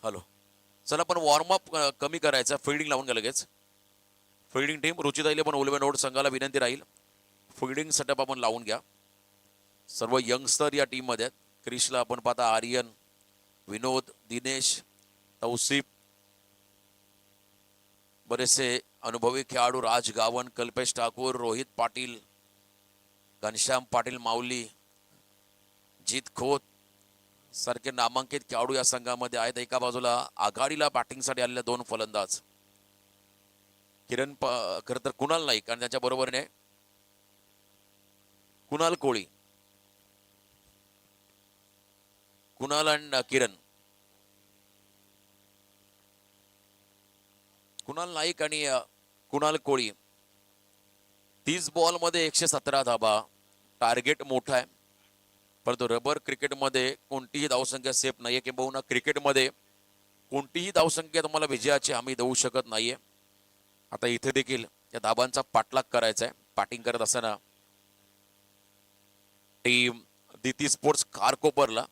हॅलो, चला आपण वॉर्मअप कमी करायचा, फिल्डिंग लावून घ्या लगेच. फिल्डिंग टीम रुचिता 11 उल्वनोड संघाला विनंती राहील फिल्डिंग सेटअप आपण लावून घ्या. सर्व यंगस्टर या टीम मध्ये आहेत. क्रिशला आपण पाहता आर्यन, विनोद, दिनेश, तौसिफ, बरेचसे अनुभवी खेळाडू राज गावन, कल्पेश ठाकूर, रोहित पाटील, घनश्याम पाटील माऊली, जीत खोत सारखे नामांकित खेळाडू या संघामध्ये आहेत. एका बाजूला आघाडीला बॅटिंगसाठी आलेले 2 फलंदाज खरं तर कुणाल नाईक आणि त्याच्या बरोबरीने कुणाल कोळी, कुणाल अँड किरण, कुणाल नाईक आणि कुणाल कोळी. 30 बॉल मध्ये 117 धाबा. टार्गेट मोठा आहे, परंतु रबर क्रिकेटमध्ये कोणतीही धावसंख्या सेफ नाहीये, किंबहुना क्रिकेटमध्ये कोणतीही धावसंख्या तुम्हाला विजयाची हमी देऊ शकत नाहीये. आता इथे देखील या धाबांचा पाठलाग करायचा आहे. बॅटिंग करत असताना टीम दिती स्पोर्ट्स खारकोपरला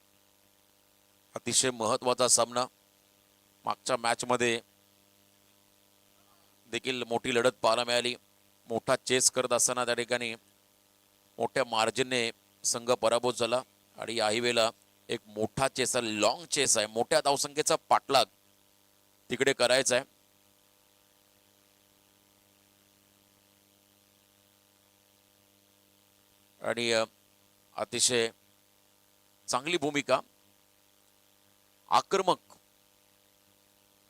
अतिशय महत्वाचा सामना. मागच्या मॅच मध्ये देखील मोठी लढत पाहायला मिळाली. मोठा चेस करत असताना त्या ठिकाणी मोठ्या मार्जिनने संघ पराभूत झाला आणि याही वेळेला एक मोठा चेस आहे, लॉंग चेस आहे. मोठ्या धावसंख्येचा पाठलाग तिकडे करायचा आहे. आणि अतिशय चांगली भूमिका,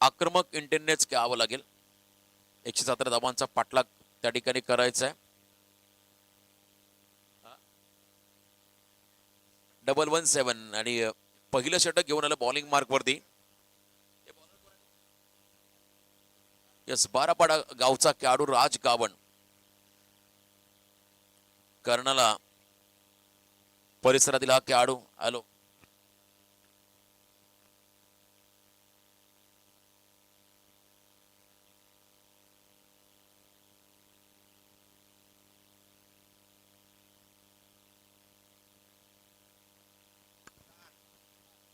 आक्रमक इंटेन्स घ्यावं लागेल. 117 धावांचा पाठलाग त्या ठिकाणी करायचा आहे. 117 आणि पहिलं षटक घेऊन आलं बॉलिंग मार्क वरती. यस, बारापाडा गावचा खेळाडू राज गावण कर्णाला परिसरातील हा खेळाडू. हॅलो,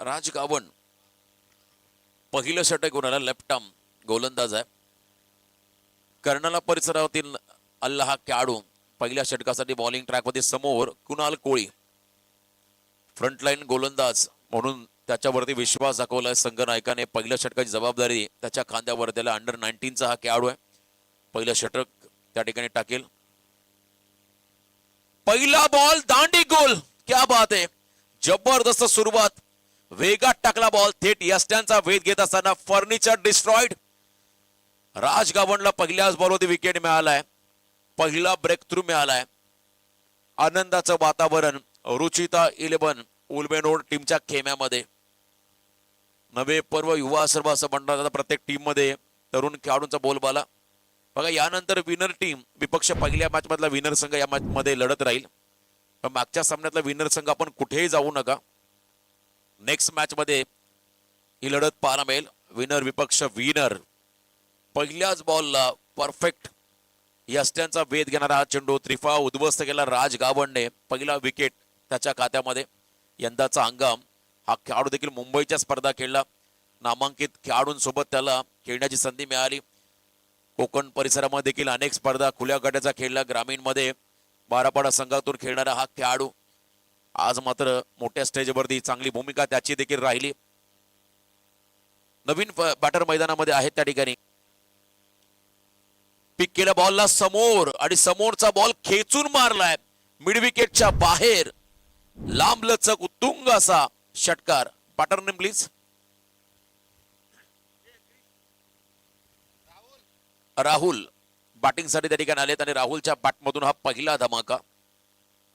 राज गावण पहिलं षटक घेऊन आला. लेफ्ट आर्म गोलंदाज आहे. कर्णाला परिसरातील अल्ला हा खेळाडू पहिल्या षटकासाठी बॉलिंग ट्रॅकमध्ये. समोर कुणाल कोळी फ्रंटलाईन गोलंदाज म्हणून त्याच्यावरती विश्वास दाखवलाय संघ नायकाने. पहिल्या षटकाची जबाबदारी त्याच्या खांद्यावर दिला. अंडर 19चा हा खेळाडू आहे. पहिलं षटक त्या ठिकाणी टाकेल. पहिला बॉल दांडी गोल. क्या बात आहे, जबरदस्त सुरुवात. वेगात टाकला बॉल, थेट यष्ट्यांचा वेध घेत असताना फर्निचर डिस्ट्रॉइड. राज गावणला पहिल्याच बॉलवरती विकेट मिळालाय. पहिला ब्रेक थ्रू मिळालाय. आनंदाचं वातावरण रुचिता 11 उलबेनोड टीमच्या खेम्यामध्ये. नवे पर्व युवा सर्व असं म्हणतात प्रत्येक टीम मध्ये तरुण खेळाडूंचा बोलबाला. बघा, यानंतर विनर टीम विपक्ष पहिल्या मॅच मधला विनर संघ या मॅच मध्ये लढत राहील. पण मागच्या सामन्यातला विनर संघ आपण कुठेही जाऊ नका. नेक्स्ट मॅच मध्ये ही लढत पाहायला मिळेल. विनर विपक्ष विनर. पहिल्याच बॉलला परफेक्ट यष्ट्यांचा वेध घेणारा हा चेंडू त्रिफा उद्ध्वस्त केला राज गावणने. पहिला विकेट त्याच्या खात्यामध्ये. यंदाचा हंगाम हा खेळाडू देखील मुंबईच्या स्पर्धा खेळला. नामांकित खेळाडूंसोबत त्याला खेळण्याची संधी मिळाली. कोकण परिसरामध्ये देखील अनेक स्पर्धा खुल्या गटाचा खेळला. ग्रामीण मध्ये बारापाडा संघातून खेळणारा हा खेळाडू आज मात्र मोठ्या स्टेजवरती चांगली भूमिका त्याची देखील राहिली. नवीन बॅटर मैदानामध्ये आहेत त्या ठिकाणी. पिक केल्या बॉलला समोर आणि समोरचा बॉल खेचून मारलाय मिड विकेटच्या बाहेर. लांब लचक उत्तुंग असा षटकार. Batter name please. Rahul batting साठी त्या ठिकाणी आलेत आणि राहुलच्या बॅटमधून हा पहिला धमाका.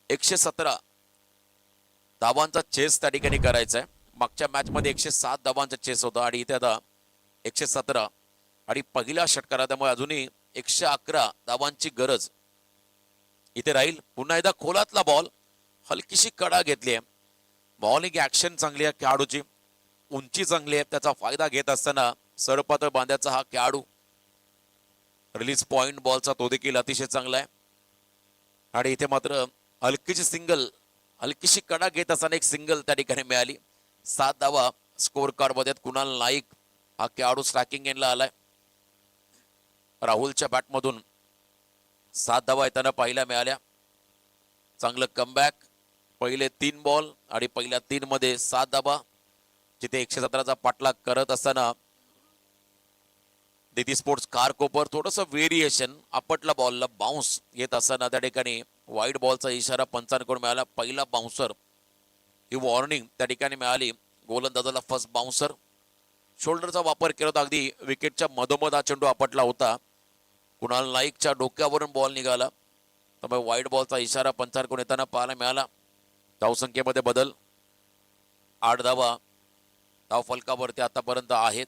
117 धावांचा चेस त्या ठिकाणी करायचा आहे. मागच्या मॅच मध्ये 107 धावांचा चेस होता आणि इथे आता 117 आणि पहिला षटकार. त्यामुळे अजूनही 111 धावांची गरज इथे राहील. पुन्हा एकदा खोलातला बॉल, हलकीशी कडा घेतली आहे. बॉलिंग ऍक्शन चांगली आहे खेळाडूची, उंची चांगली आहे. त्याचा फायदा घेत असताना सरपातळ बांध्याचा हा खेळाडू. रिलीज पॉइंट बॉलचा तो देखील अतिशय चांगला आहे. आणि इथे मात्र हलकीची सिंगल, हलकीशी कडा घेत असताना एक सिंगल त्या ठिकाणी मिळाली. 7 धावा स्कोर कार्ड मध्ये. कुणाल नाईक हा खेळाडू स्ट्रायकिंग एंडला आलाय. राहुलच्या बॅटमधून 7 धावा येताना पाहायला मिळाल्या. चांगलं कमबॅक. पहिले 3 बॉल आणि पहिल्या 3 मध्ये 7 धावा. जिथे 117चा पाठलाग करत असताना दिती स्पोर्ट्स कारकोपर थोडस व्हेरिएशन. आपटला बॉलला बाउन्स येत असताना त्या ठिकाणी वाईड बॉलचा इशारा पंचांकडून मिळाला. पहिला बाउन्सर ही वॉर्निंग त्या ठिकाणी मिळाली. गोलंदाजाला फर्स्ट बाउन्सर. शोल्डरचा वापर केला होता. अगदी विकेटच्या मधोमध हा चेंडू आपटला होता. कुणाल नाईकच्या डोक्यावरून बॉल निघाला. त्यामुळे वाईट बॉलचा इशारा पंचांकडून येताना पाहायला मिळाला. धावसंख्येमध्ये बदल, 8 धावा धाव फलकावरती आतापर्यंत आहेत.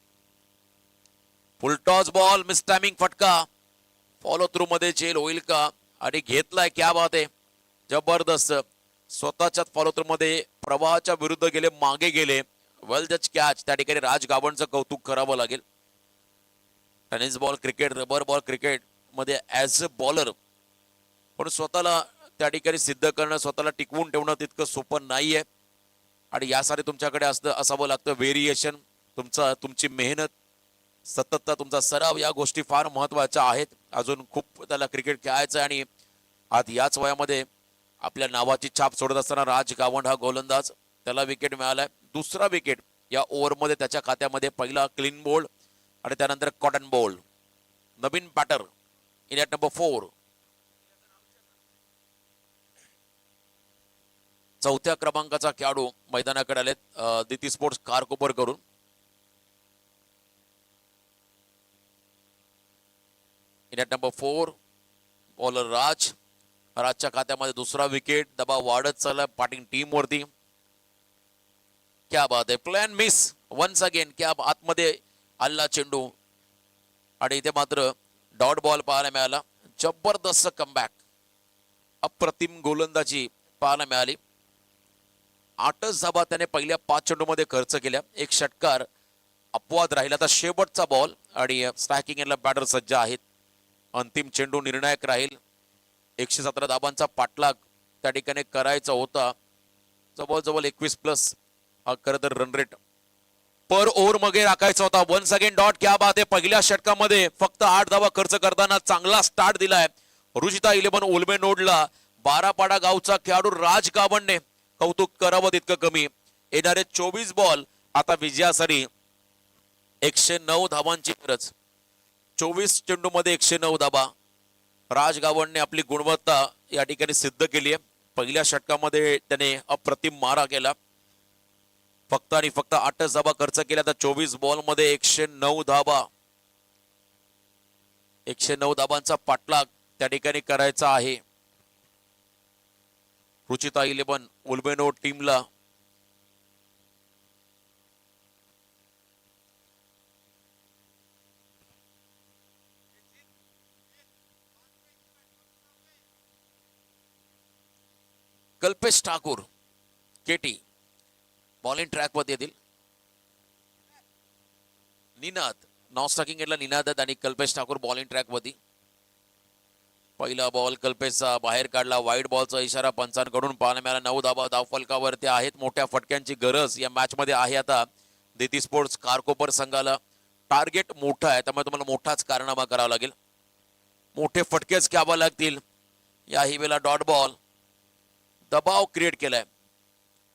फुलटॉस बॉल, मिस टायमिंग फटका, फॉलो थ्रू मध्ये जेल होईल का? आणि घेतलाय, क्या बात आहे, जबरदस्त. स्वतःच्याच फॉलो थ्रू मध्ये प्रवाहाच्या विरुद्ध गेले, मागे गेले. वेल जज कॅच. त्या ठिकाणी राज गावणचं कौतुक करावं लागेल. Tennis ball cricket, rubber ball cricket मध्ये ऍज अ बॉलर पण स्वतःला त्या ठिकाणी सिद्ध करणं, स्वतःला टिकवून ठेवणं तितकं सोपं नाहीये. आणि यासाठी तुमच्याकडे असावं लागतं व्हेरिएशन, तुमची मेहनत, सततचा तुमचा सराव, या गोष्टी फार महत्वाच्या आहेत. अजून खूप त्याला क्रिकेट खेळायचं आणि आज याच वयामध्ये आपल्या नावाची छाप सोडत असताना राज गावंड हा गोलंदाज, त्याला विकेट मिळालाय. दुसरा विकेट या ओव्हरमध्ये त्याच्या खात्यामध्ये. पहिला क्लीन बोल्ड आणि त्यानंतर कॉटन बोल्ड. नवीन बॅटर इन ॲट नंबर 4. चौथ्या क्रमांकाचा खेळाडू मैदानाकडे आलेत दिती स्पोर्ट्स कारकोपर करून. इन ॲट नंबर 4 बॉलर राजच्या खात्यामध्ये दुसरा विकेट. दबाव वाढत चालला बॅटिंग टीम वरती. क्या बात आहे, प्लॅन मिस वन्स अगेन. क्या आतमध्ये आल्ला चेंडू आणि इथे मात्र डॉट बॉल पाहायला मिळाला. जबरदस्त कमबॅक, अप्रतिम गोलंदाजी पाहायला मिळाली. 8च धावा त्याने पहिल्या 5 चेंडूमध्ये खर्च केल्या. एक षटकार अपवाद राहिला. आता शेवटचा बॉल आणि स्ट्रायकिंग एंडला बॅटर सज्ज आहेत. अंतिम चेंडू निर्णायक राहील. 117 धाबांचा पाठलाग त्या ठिकाणी करायचा होता. जवळजवळ 21+ हा खरं तर रन रेट पर ओव्हर मध्ये राखायचा होता. Once again dot. क्या बात आहे, पहिल्या षटकामध्ये फक्त 8 धावा खर्च करताना चांगला स्टार्ट दिलाय रुचिता 11 उल्बे नोडला. 12 पाडा गावचा खेळाडू राज गावंडने कौतुक करावं तितकं कमी. येणारे 24 बॉल आता विजयासाठी 109 धावांची गरज. 24 चेंडू मध्ये 109 धावा. राज गावंडने आपली गुणवत्ता या ठिकाणी सिद्ध केली आहे. पहिल्या षटकामध्ये त्याने अप्रतिम मारा केला. फक्त आणि फक्त 8च धावा खर्च केल्या. तर 24 बॉल मध्ये 109 धावा. 109 धाबांचा पाठलाग त्या ठिकाणी करायचा आहे रुचिता 11 उल्बेनो टीमला. कल्पेश ठाकूर केटी बॉलिंग ट्रॅक वर येतील. निनाद नॉन स्ट्रायकिंग एंडला निनाद आणि कल्पेश ठाकूर बॉलिंग ट्रॅक वरती. पहिला बॉल कल्पेशचा बाहेर काढला. वाईट बॉलचा इशारा पंचांकडून पाहायला मिळाला. 9 धावा धाव फलकावरती आहेत. मोठ्या फटक्यांची गरज या मॅच मध्ये आहे. आता दिती स्पोर्ट्स कारकोपर संघाला टार्गेट मोठा आहे, त्यामुळे तुम्हाला मोठाच कारनामा करावा लागेल. मोठे फटकेच घ्यावे लागतील. याही वेळेला डॉट बॉल दबाव क्रिएट केलाय.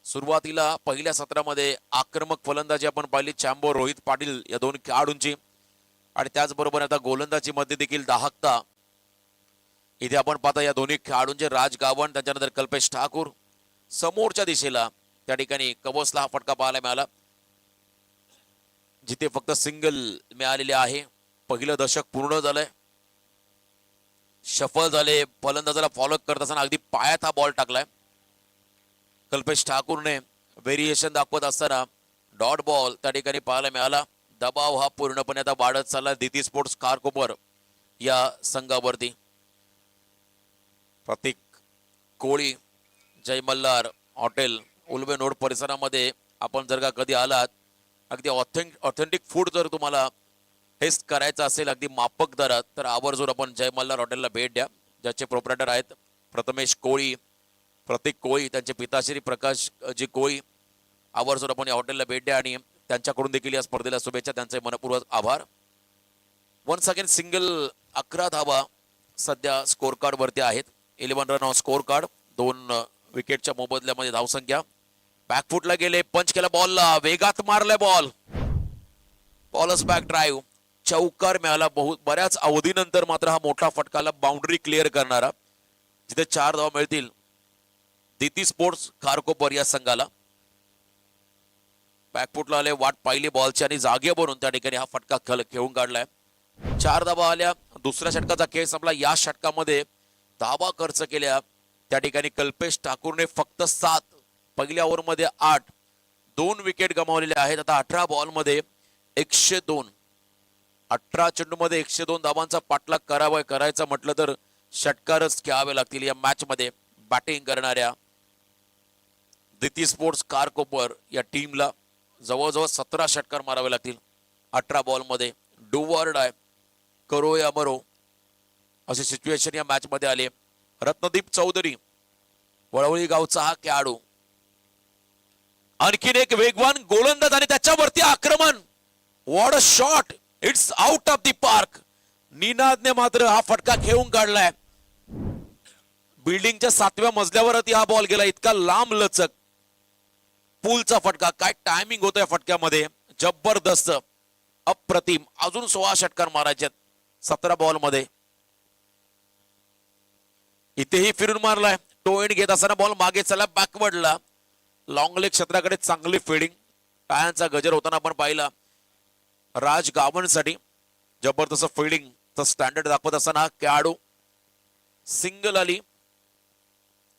सुरुवातीला पहिल्या सत्रामध्ये आक्रमक फलंदाजी आपण पाहिली चॅम्बो रोहित पाटील या दोन खेळाडूंची आणि त्याचबरोबर आता गोलंदाजी मध्ये देखील दाहकता इथे आपण पाहता या दोन्ही खेळाडूंचे. राज गावंड त्याच्यानंतर कल्पेश ठाकूर. समोरच्या दिशेला त्या ठिकाणी कबोसला हा फटका पाहायला मिळाला जिथे फक्त सिंगल मिळालेले आहे. पहिलं दशक पूर्ण झालंय. शफल झाले. फलंदाजाला फॉलो करत असताना अगदी पायात हा बॉल टाकलाय. कल्पेश ठाकूरने व्हेरिएशन दाखवत असताना डॉट बॉल त्या ठिकाणी पाहायला मिळाला. दबाव हा पूर्णपणे आता वाढत चालला दिती स्पोर्ट्स कारकोपर या संघावरती. प्रतीक कोळी जय मल्हार हॉटेल उल्बे नोड परिसरामध्ये आपण जर का कधी आलात, अगदी ऑथेंटिक फूड जर तुम्हाला टेस्ट करायचं असेल अगदी माफक दरात, तर आवर्जून आपण जय मल्हार हॉटेलला भेट द्या. ज्याचे प्रोप्रायटर आहेत प्रथमेश कोळी, प्रतीक कोळी, त्यांचे पिताश्री प्रकाश जी कोळी. आवर्जून आपण या हॉटेलला भेट द्या आणि त्यांच्याकडून देखील या स्पर्धेला शुभेच्छा. त्यांचे मनपूर्वक आभार. वन्स अगेन सिंगल 11 धावा सध्या स्कोर कार्ड वरती आहेत. 11 रन ऑन स्कोर कार्ड. 2 विकेटच्या मोबदल्यामध्ये धावसंख्या. बॅकफुटला गेले. पंच केला बॉलला. वेगात मारलाय बॉल. Bowlers back drive. चौकार मिळाला. बऱ्याच अवधीनंतर मात्र हा मोठा फटकाला बाउंड्री क्लिअर करणारा. जिथे 4 धावा मिळतील दिती स्पोर्ट्स खारकोपर या संघाला. बॅकफुटला आले. वाट पाहिली बॉलची आणि जागे बनून त्या ठिकाणी हा फटका खेळून काढलाय. 4 धावा आल्या. दुसऱ्या षटकाचा खेळ संपला. या षटकामध्ये धावा खर्च केल्या. त्या ठिकाणी कल्पेश ठाकूरने फक्त 7, पहिल्या ओव्हरमध्ये 8, 2 विकेट गमावलेले आहेत. आता 18 बॉलमध्ये 102, 18 चेंडूमध्ये 102 धावांचा पाठलाग करायचा म्हटलं तर षटकारच घ्यावे लागतील. या मॅच मध्ये बॅटिंग करणाऱ्या दिती स्पोर्ट्स कारकोपर या टीमला जवळजवळ 17 षटकार मारावे लागतील. 18 बॉलमध्ये डू ऑर डाय, करो या मरो अशी सिच्युएशन या मॅच मध्ये आली. रत्नदीप चौधरी वळवळी गावचा हा खेळाडू, आणखीन एक वेगवान गोलंदाज आणि त्याच्यावरती आक्रमण. What a shot, it's out of the park. निनादने मात्र हा फटका खेळून काढलाय. बिल्डिंगच्या 7व्या मजल्यावरती हा बॉल गेला. इतका लांब लचक पूलचा फटका. काय टायमिंग होतं या फटक्यामध्ये, जबरदस्त, अप्रतिम. अजून 16 षटकार मारायचे 17 बॉल मध्ये. इथेही फिरून मारलाय. टो एंड घेत असताना बॉल मागे चला बॅकवर्डला. लॉंग लेग क्षेत्राकडे चांगली फिल्डिंग. टाळ्यांचा गजर होताना आपण पाहिला. राज गावणसाठी जबरदस्त फिल्डिंगचा स्टँडर्ड दाखवत असताना खेळाडू सिंगल आली.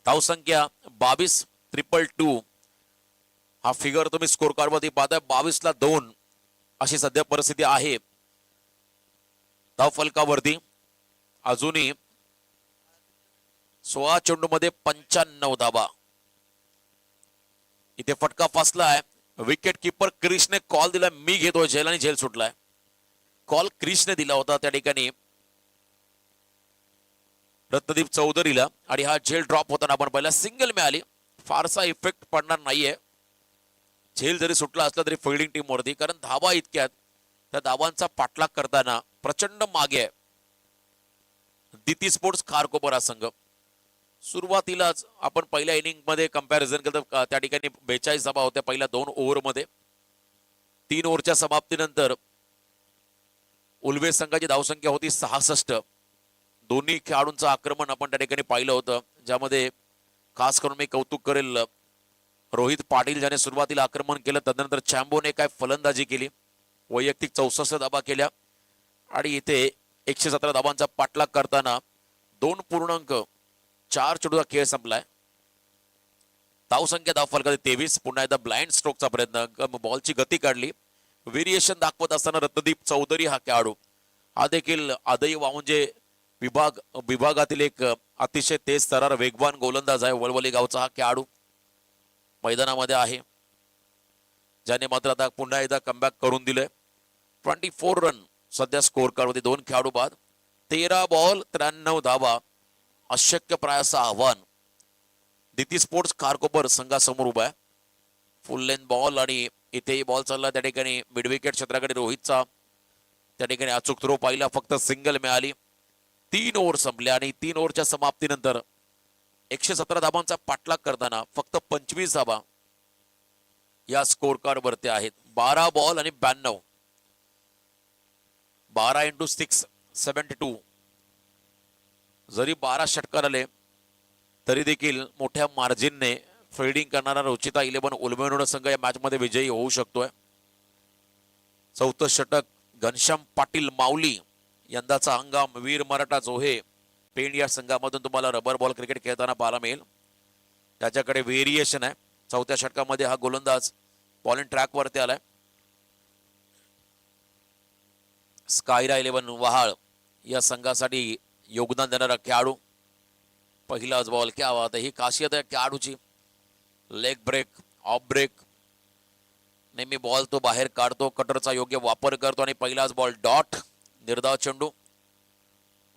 धावसंख्या 22, 222. हा फिगर तुम्ही स्कोर कार्ड मध्ये पाहताय. 22ला 2 अशी सध्या परिस्थिती आहे धाव फलकावरती. अजूनही 16 चेंडू मध्ये 95 धावा. इथे फटका फसलाय. विकेट किपर क्रिशने कॉल दिला, मी घेतोय झेल, आणि झेल सुटलाय. कॉल क्रिशने दिला होता त्या ठिकाणी रत्नदीप चौधरीला, आणि हा झेल ड्रॉप होताना आपण पहिला सिंगल मिळाली. फारसा इफेक्ट पडणार नाहीये. झेल जरी सुटला असला तरी फिल्डिंग टीम वरती, कारण धावा इतक्यात, त्या धावांचा पाठलाग करताना प्रचंड मागे आहे दिती स्पोर्ट्स खारकोपर हा संघ. सुरुवातीलाच आपण पहिल्या इनिंग मध्ये कंपॅरिझन केलं तर त्या ठिकाणी 42 धावा होत्या पहिल्या 2 ओव्हरमध्ये. 3 ओव्हरच्या समाप्तीनंतर उल्वे संघाची धावसंख्या होती 66. दोन्ही खेळाडूंचं आक्रमण आपण त्या ठिकाणी पाहिलं होतं, ज्यामध्ये खास करून मी कौतुक करेल रोहित पाटील, ज्याने सुरुवातीला आक्रमण केलं. तदनंतर चॅम्बोने काय फलंदाजी केली, वैयक्तिक 64 धावा केल्या, आणि इथे 117 धावांचा पाठलाग करताना 2.4 चेंडूचा खेळ संपलाय. धावसंख्या धाव फलकात 23. पुन्हा एकदा ब्लाइंड स्ट्रोकचा प्रयत्न, बॉलची गती काढली. व्हेरिएशन दाखवत असताना रत्नदीप चौधरी हा खेळाडू, हा देखील आदई वावंजे विभागातील एक अतिशय तेज तरार वेगवान गोलंदाज आहे. वळवली गावचा हा खेळाडू मैदानामध्ये आहे, ज्याने मात्र आता पुन्हा एकदा कमबॅक करून दिलंय. 24 रन सध्या स्कोर कार्ड मध्ये 2 खेळाडू बाद. 13 बॉल 93 धावा. अशक्य प्रायाचं आव्हान दिती स्पोर्ट्स खारकोपर संघासमोर उभा आहे. फुल लेंथ बॉल, आणि इथेही बॉल चालला त्या ठिकाणी मिड विकेट क्षेत्राकडे. रोहितचा त्या ठिकाणी अचूक थ्रो पाहिला, फक्त सिंगल मिळाली. 3 ओव्हर संपल्या, आणि 3 ओव्हरच्या समाप्तीनंतर 117 धावांचा पाठलाग करताना फक्त 25 धावा या स्कोर कार्ड वरती आहेत. 12 बॉल आणि 92. 12 × 6 72. जरी 12 षटकार आले तरी देखील मोठ्या मार्जिनने फिल्डिंग करणारा रुचिता 11 उल्मेनोड संघ या मॅच मध्ये विजयी होऊ शकतोय. 4थं षटक घनश्याम पाटील माऊली, यंदाचा हंगाम वीर मराठा जोहे पेंड या संघामधून तुम्हाला रबर बॉल क्रिकेट खेळताना पाहायला मिळेल. त्याच्याकडे व्हेरिएशन आहे. 4थ्या षटकामध्ये हा गोलंदाज बॉलिंग ट्रॅक वरती आलाय. स्कायरा 11 वहाळ या संघासाठी योगदान देणारा खेळाडू. पहिलाच बॉल, क्या बात आहे, ही खासियत आहे खेळाडूची. लेग ब्रेक, ऑफ ब्रेक, नेहमी बॉल तो बाहेर काढतो, कटरचा योग्य वापर करतो, आणि पहिलाच बॉल डॉट, निर्धाव चेंडू.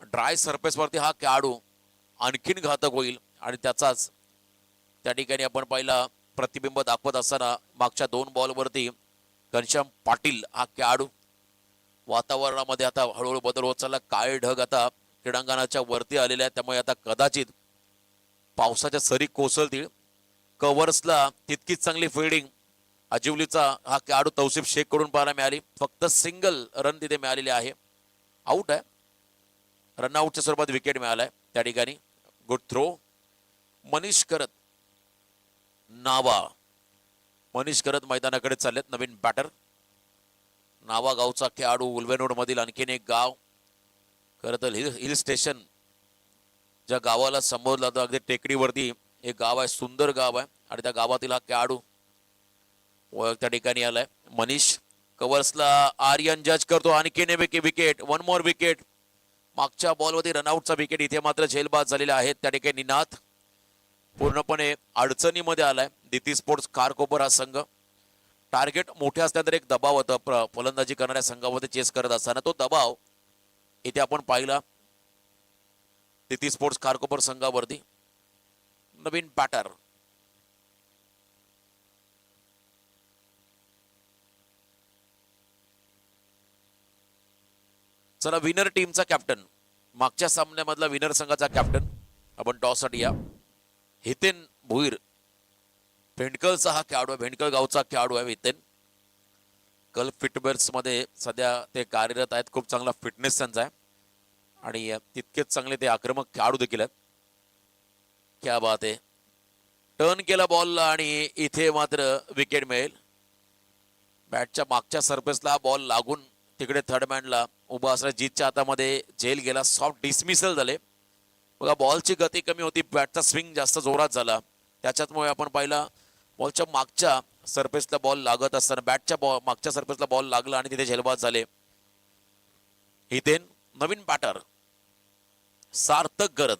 ड्राय सरफेस वरती हा खेळाडू आणखीन घातक होईल, आणि त्याचाच त्या ठिकाणी आपण पहिला प्रतिबिंब दाखवत असताना मागच्या 2 बॉलवरती घनश्याम पाटील हा खेळाडू. वातावरणामध्ये आता हळूहळू बदल होत चालला. काळे ढग आता क्रीडांगणाच्या वरती आलेले आहेत, त्यामुळे आता कदाचित पावसाच्या सरी कोसळतील. कव्हर्सला तितकीच चांगली फिल्डिंग अजिवलीचा हा खेळाडू तौसिफ शेख कडून पाहायला मिळाली. फक्त सिंगल रन तिथे मिळालेले आहे. आउट आहे, रनआउटच्या स्वरूपात विकेट मिळालाय त्या ठिकाणी. Good throw. मनीष करत नावा, मनीष करत मैदानाकडे चाललेत, नवीन बॅटर. नावा गावचा खेळाडू, उल्वेनोड मधील आणखीन एक गाव. खरं तर हिल स्टेशन ज्या गावाला संबोधलं जातं, अगदी टेकडीवरती एक गाव आहे, सुंदर गाव आहे आणि त्या गावातील हा खेळाडू ओळख त्या ठिकाणी आलाय. मनीष कव्हर्सला आर्यन जज करतो. आणखीन विकेट, वन मोर विकेट. मागच्या बॉलवरती रनआउटचा विकेट. इथे मात्र झेलबाद झालेले आहेत. त्या ठिकाणी निनाद पूर्णपणे अडचणीमध्ये आलाय. दिती स्पोर्ट्स खारकोपर हा संघ. टार्गेट मोठे असल्या तर एक दबाव होता फलंदाजी करणाऱ्या संघामध्ये चेस करत असताना, तो दबाव इथे आपण पाहिला दिती स्पोर्ट्स खारकोपर संघावरती. नवीन बॅटर चला, विनर टीमचा कॅप्टन, मागच्या सामन्यामधला विनर संघाचा कॅप्टन आपण टॉससाठी या. हितेन भुईर, भेंडकलचा हा खेळाडू आहे, भेंडकल गावचा खेळाडू आहे हितेन. कल फिटबर्स मध्ये सध्या ते कार्यरत आहेत. खूप चांगला फिटनेस त्यांचा आहे आणि तितकेच चांगले ते आक्रमक खेळाडू देखील आहेत. क्या बात आहे. टर्न केला बॉलला आणि इथे मात्र विकेट मिळेल. बॅटच्या मागच्या सरफेसला बॉल लागून तिकडे थर्ड मॅनला उभा असल्या जीतच्या हातामध्ये झेल गेला. सॉफ्ट डिसमिसल झाले. बघा, बॉलची गती कमी होती, बॅटचा स्विंग जास्त जोरात झाला. त्याच्यामुळे आपण पाहिला बॉलच्या मागच्या सरफेसला बॉल लागत असताना बॅटच्या मागच्या सरफेसला बॉल लागला आणि तिथे झेलबाद झाले. हितेन नवीन बॅटर सार्थक गरज.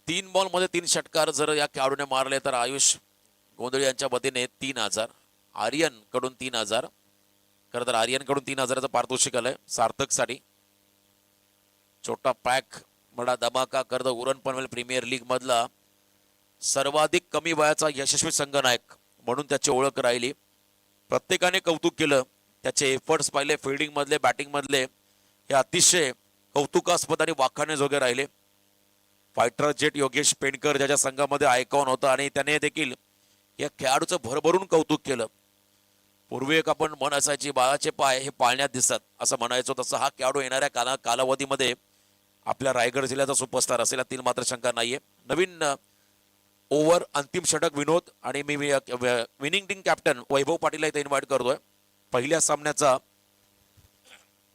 3 बॉलमध्ये 3 षटकार जर या खेळाडूने मारले तर आयुष गोंधळी यांच्या वतीने 3,000, आर्यन कडून 3,000. खरं तर आर्यन कडून 3,000चं पारितोषिक आलंय सार्थक साठी. छोटा पॅक बडा धमाका करत उरण पनवेल प्रीमियर लीग मधला सर्वाधिक कमी वयाचा यशस्वी संघनायक म्हणून त्याची ओळख राहिली. प्रत्येकाने कौतुक केलं, त्याचे एफर्ट्स पाहिले फिल्डिंग मधले, बॅटिंग मधले, हे अतिशय कौतुकास्पद आणि वाखाणण्याजोगे राहिले. फायटर जेट योगेश पेंडकर ज्याच्या संघामध्ये आयकॉन होता आणि त्याने देखील या खेळाडूचं भरभरून कौतुक केलं. पूर्वी एक आपण म्हण असायची, बाळाचे पाय हे पाळण्यात दिसतात असं म्हणायचो, तसं हा खेळाडू येणाऱ्या कालावधीमध्ये आपल्या रायगड जिल्ह्याचा सुपरस्टार असेल यातील मात्र शंका नाहीये. नवीन ओव्हर अंतिम षटक विनोद आणि मी विनिंग टीम कॅप्टन वैभव पाटील इथे इन्व्हाइट करतोय. पहिल्या सामन्याचा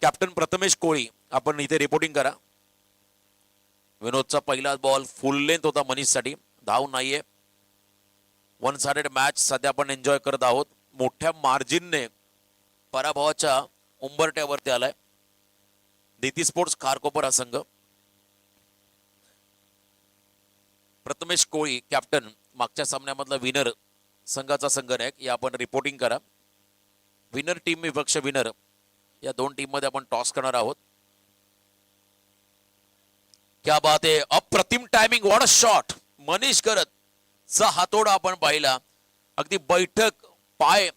कॅप्टन प्रथमेश कोळी आपण इथे रिपोर्टिंग करा. विनोदचा पहिला बॉल फुल लेंथ होता मनीषसाठी, धाव नाहीये. 1 साइडेड मॅच सध्या आपण एन्जॉय करत आहोत. मोठ्या मार्जिनने पराभवाच्या उंबरट्यावरती आलाय दिती स्पोर्ट्स खारकोपर हा संघ. प्रथमेश कोळी कॅप्टन, मागच्या सामन्यामधला विनर संघाचा संघनायक, या आपण रिपोर्टिंग करा. विनर टीम विपक्ष विनर या 2 टीम मध्ये आपण टॉस करणार आहोत. क्या बात आहे, अप्रतिम timing, what a shot. Manish करत चा हातोडा आपण पाहिला, अगदी बैठक पाय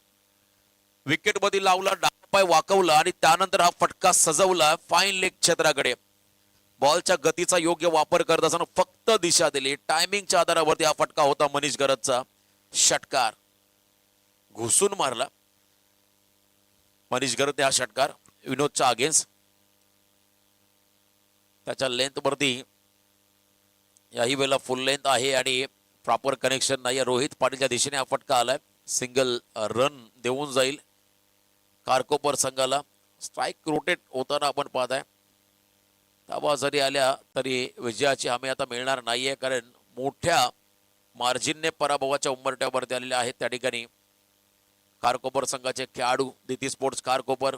विकेट मध्ये लावला, डावा पाय वाकवला आणि त्यानंतर हा फटका सजवला फाईन लेग क्षेत्राकडे. बॉलच्या गतीचा योग्य वापर करत असताना फक्त दिशा दिली. टायमिंगच्या आधारावरती हा फटका होता मनीष गरजचा. षटकार घुसून मारला मनीष गरज हा षटकार विनोदच्या अगेन्स्ट. त्याच्या लेंथ वरती याही वेळेला फुल लेंथ आहे आणि प्रॉपर कनेक्शन नाही. रोहित पाटीलच्या दिशेने हा फटका आलाय. सिंगल रन देऊन जाईल खारकोपर संघाला. स्ट्राईक रोटेट होताना आपण पाहताय. धावा जरी आल्या तरी विजयाची हमी आता मिळणार नाहीये, कारण मोठ्या मार्जिनने पराभवाच्या उंबरट्यावरती आलेले आहेत त्या ठिकाणी खारकोपर संघाचे खेळाडू. दिती स्पोर्ट्स खारकोपर,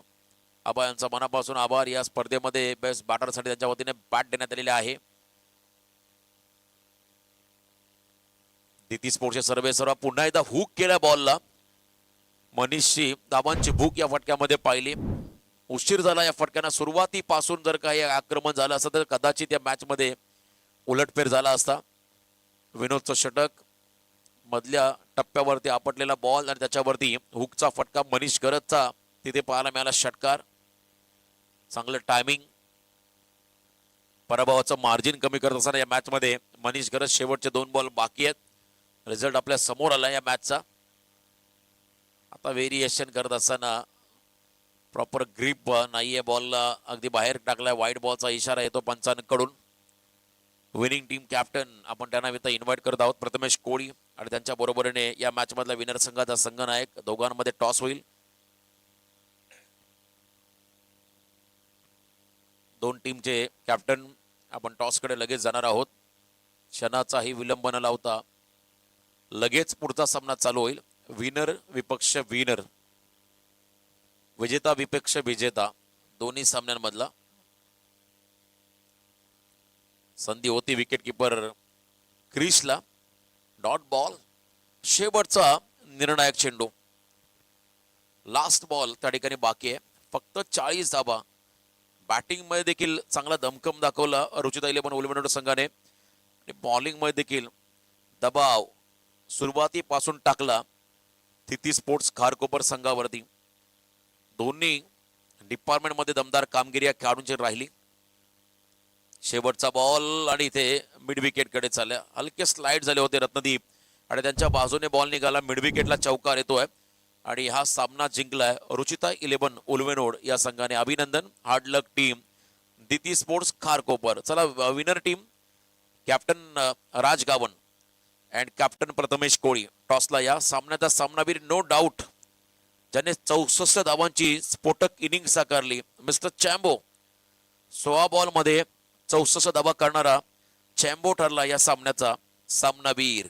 आबा यांचा मनापासून आभार. या स्पर्धेमध्ये बेस्ट बॅटरसाठी त्यांच्या वतीने बॅट देण्यात आलेले आहे. दिती स्पोर्ट्सचे सर्व पुन्हा एकदा हुक केल्या बॉलला. मनीषची धावांची भूक या फटक्यामध्ये पाहिली. उशीर झाला या फटक्यानं. सुरुवातीपासून जर काही आक्रमण झालं असतं तर कदाचित या मॅच मध्ये उलटफेर झाला असता. विनोदचं षटक, मधल्या टप्प्यावरती आपटलेला बॉल आणि त्याच्यावरती हुकचा फटका मनीष गरजचा तिथे पाहायला मिळाला. षटकार, चांगलं टायमिंग. पराभवाचं मार्जिन कमी करत असताना या मॅच मध्ये मनीष गरज शेवटचे 2 बॉल बाकी आहेत. रिझल्ट आपल्या समोर आला या मॅचचा. आता व्हेरिएशन करत असताना प्रॉपर ग्रिप नाहीये बॉलला, अगदी बाहेर टाकलाय. वाईट बॉलचा इशारा येतो पंचांकडून. विनिंग टीम कॅप्टन आपण त्यांना इथं इन्व्हाइट करत आहोत, प्रथमेश कोळी आणि त्यांच्या बरोबरीने या मॅच मधला विनर संघाचा संघनायक. दोघांमध्ये टॉस होईल. 2 टीमचे कॅप्टन आपण टॉसकडे लगेच जाणार आहोत. क्षणाचाही विलंब न लावता लगेच पुढचा सामना चालू होईल. विनर विपक्ष विनर, विजेता विपक्ष विजेता, दोन्ही सामन्यांमधला. संधी होती विकेट किपर क्रिसला. डॉट बॉल, शेवटचा निर्णायक चेंडू, लास्ट बॉल त्या ठिकाणी बाकी आहे. फक्त 40 धाबा. बॅटिंग मध्ये देखील चांगला दमखम दाखवला रुचिता इलेव्हन उल्वेनोड संघाने आणि बॉलिंग मध्ये देखील दबाव सुरुवातीपासून टाकला तिथी स्पोर्ट्स खारकोपर संघावरती. दोन्ही डिपार्टमेंट मध्ये दमदार कामगिरी या खेळाडूंची राहिली. शेवटचा बॉल आणि इथे मिड विकेट कडे चालल्या. हलके स्लाइड झाले होते रत्नदीप आणि त्यांच्या बाजूने बॉल निघाला. मिड विकेटला चौकार येतोय आणि हा सामना जिंकलाय रुचिता इलेव्हन उल्वेनोड या संघाने. अभिनंदन. हार्ड लक टीम दिती स्पोर्ट्स खारकोपर. चला विनर टीम कॅप्टन राज गावन अँड कॅप्टन प्रथमेश कोळी टॉसला या. सामन्याचा सामनावीर नो डाऊट ज्याने 64 धावांची स्फोटक इनिंग साकारली मिस्टर चॅम्बो. 16 बॉल मध्ये 64 धावा करणारा चॅम्बो ठरला या सामन्याचा सामनावीर.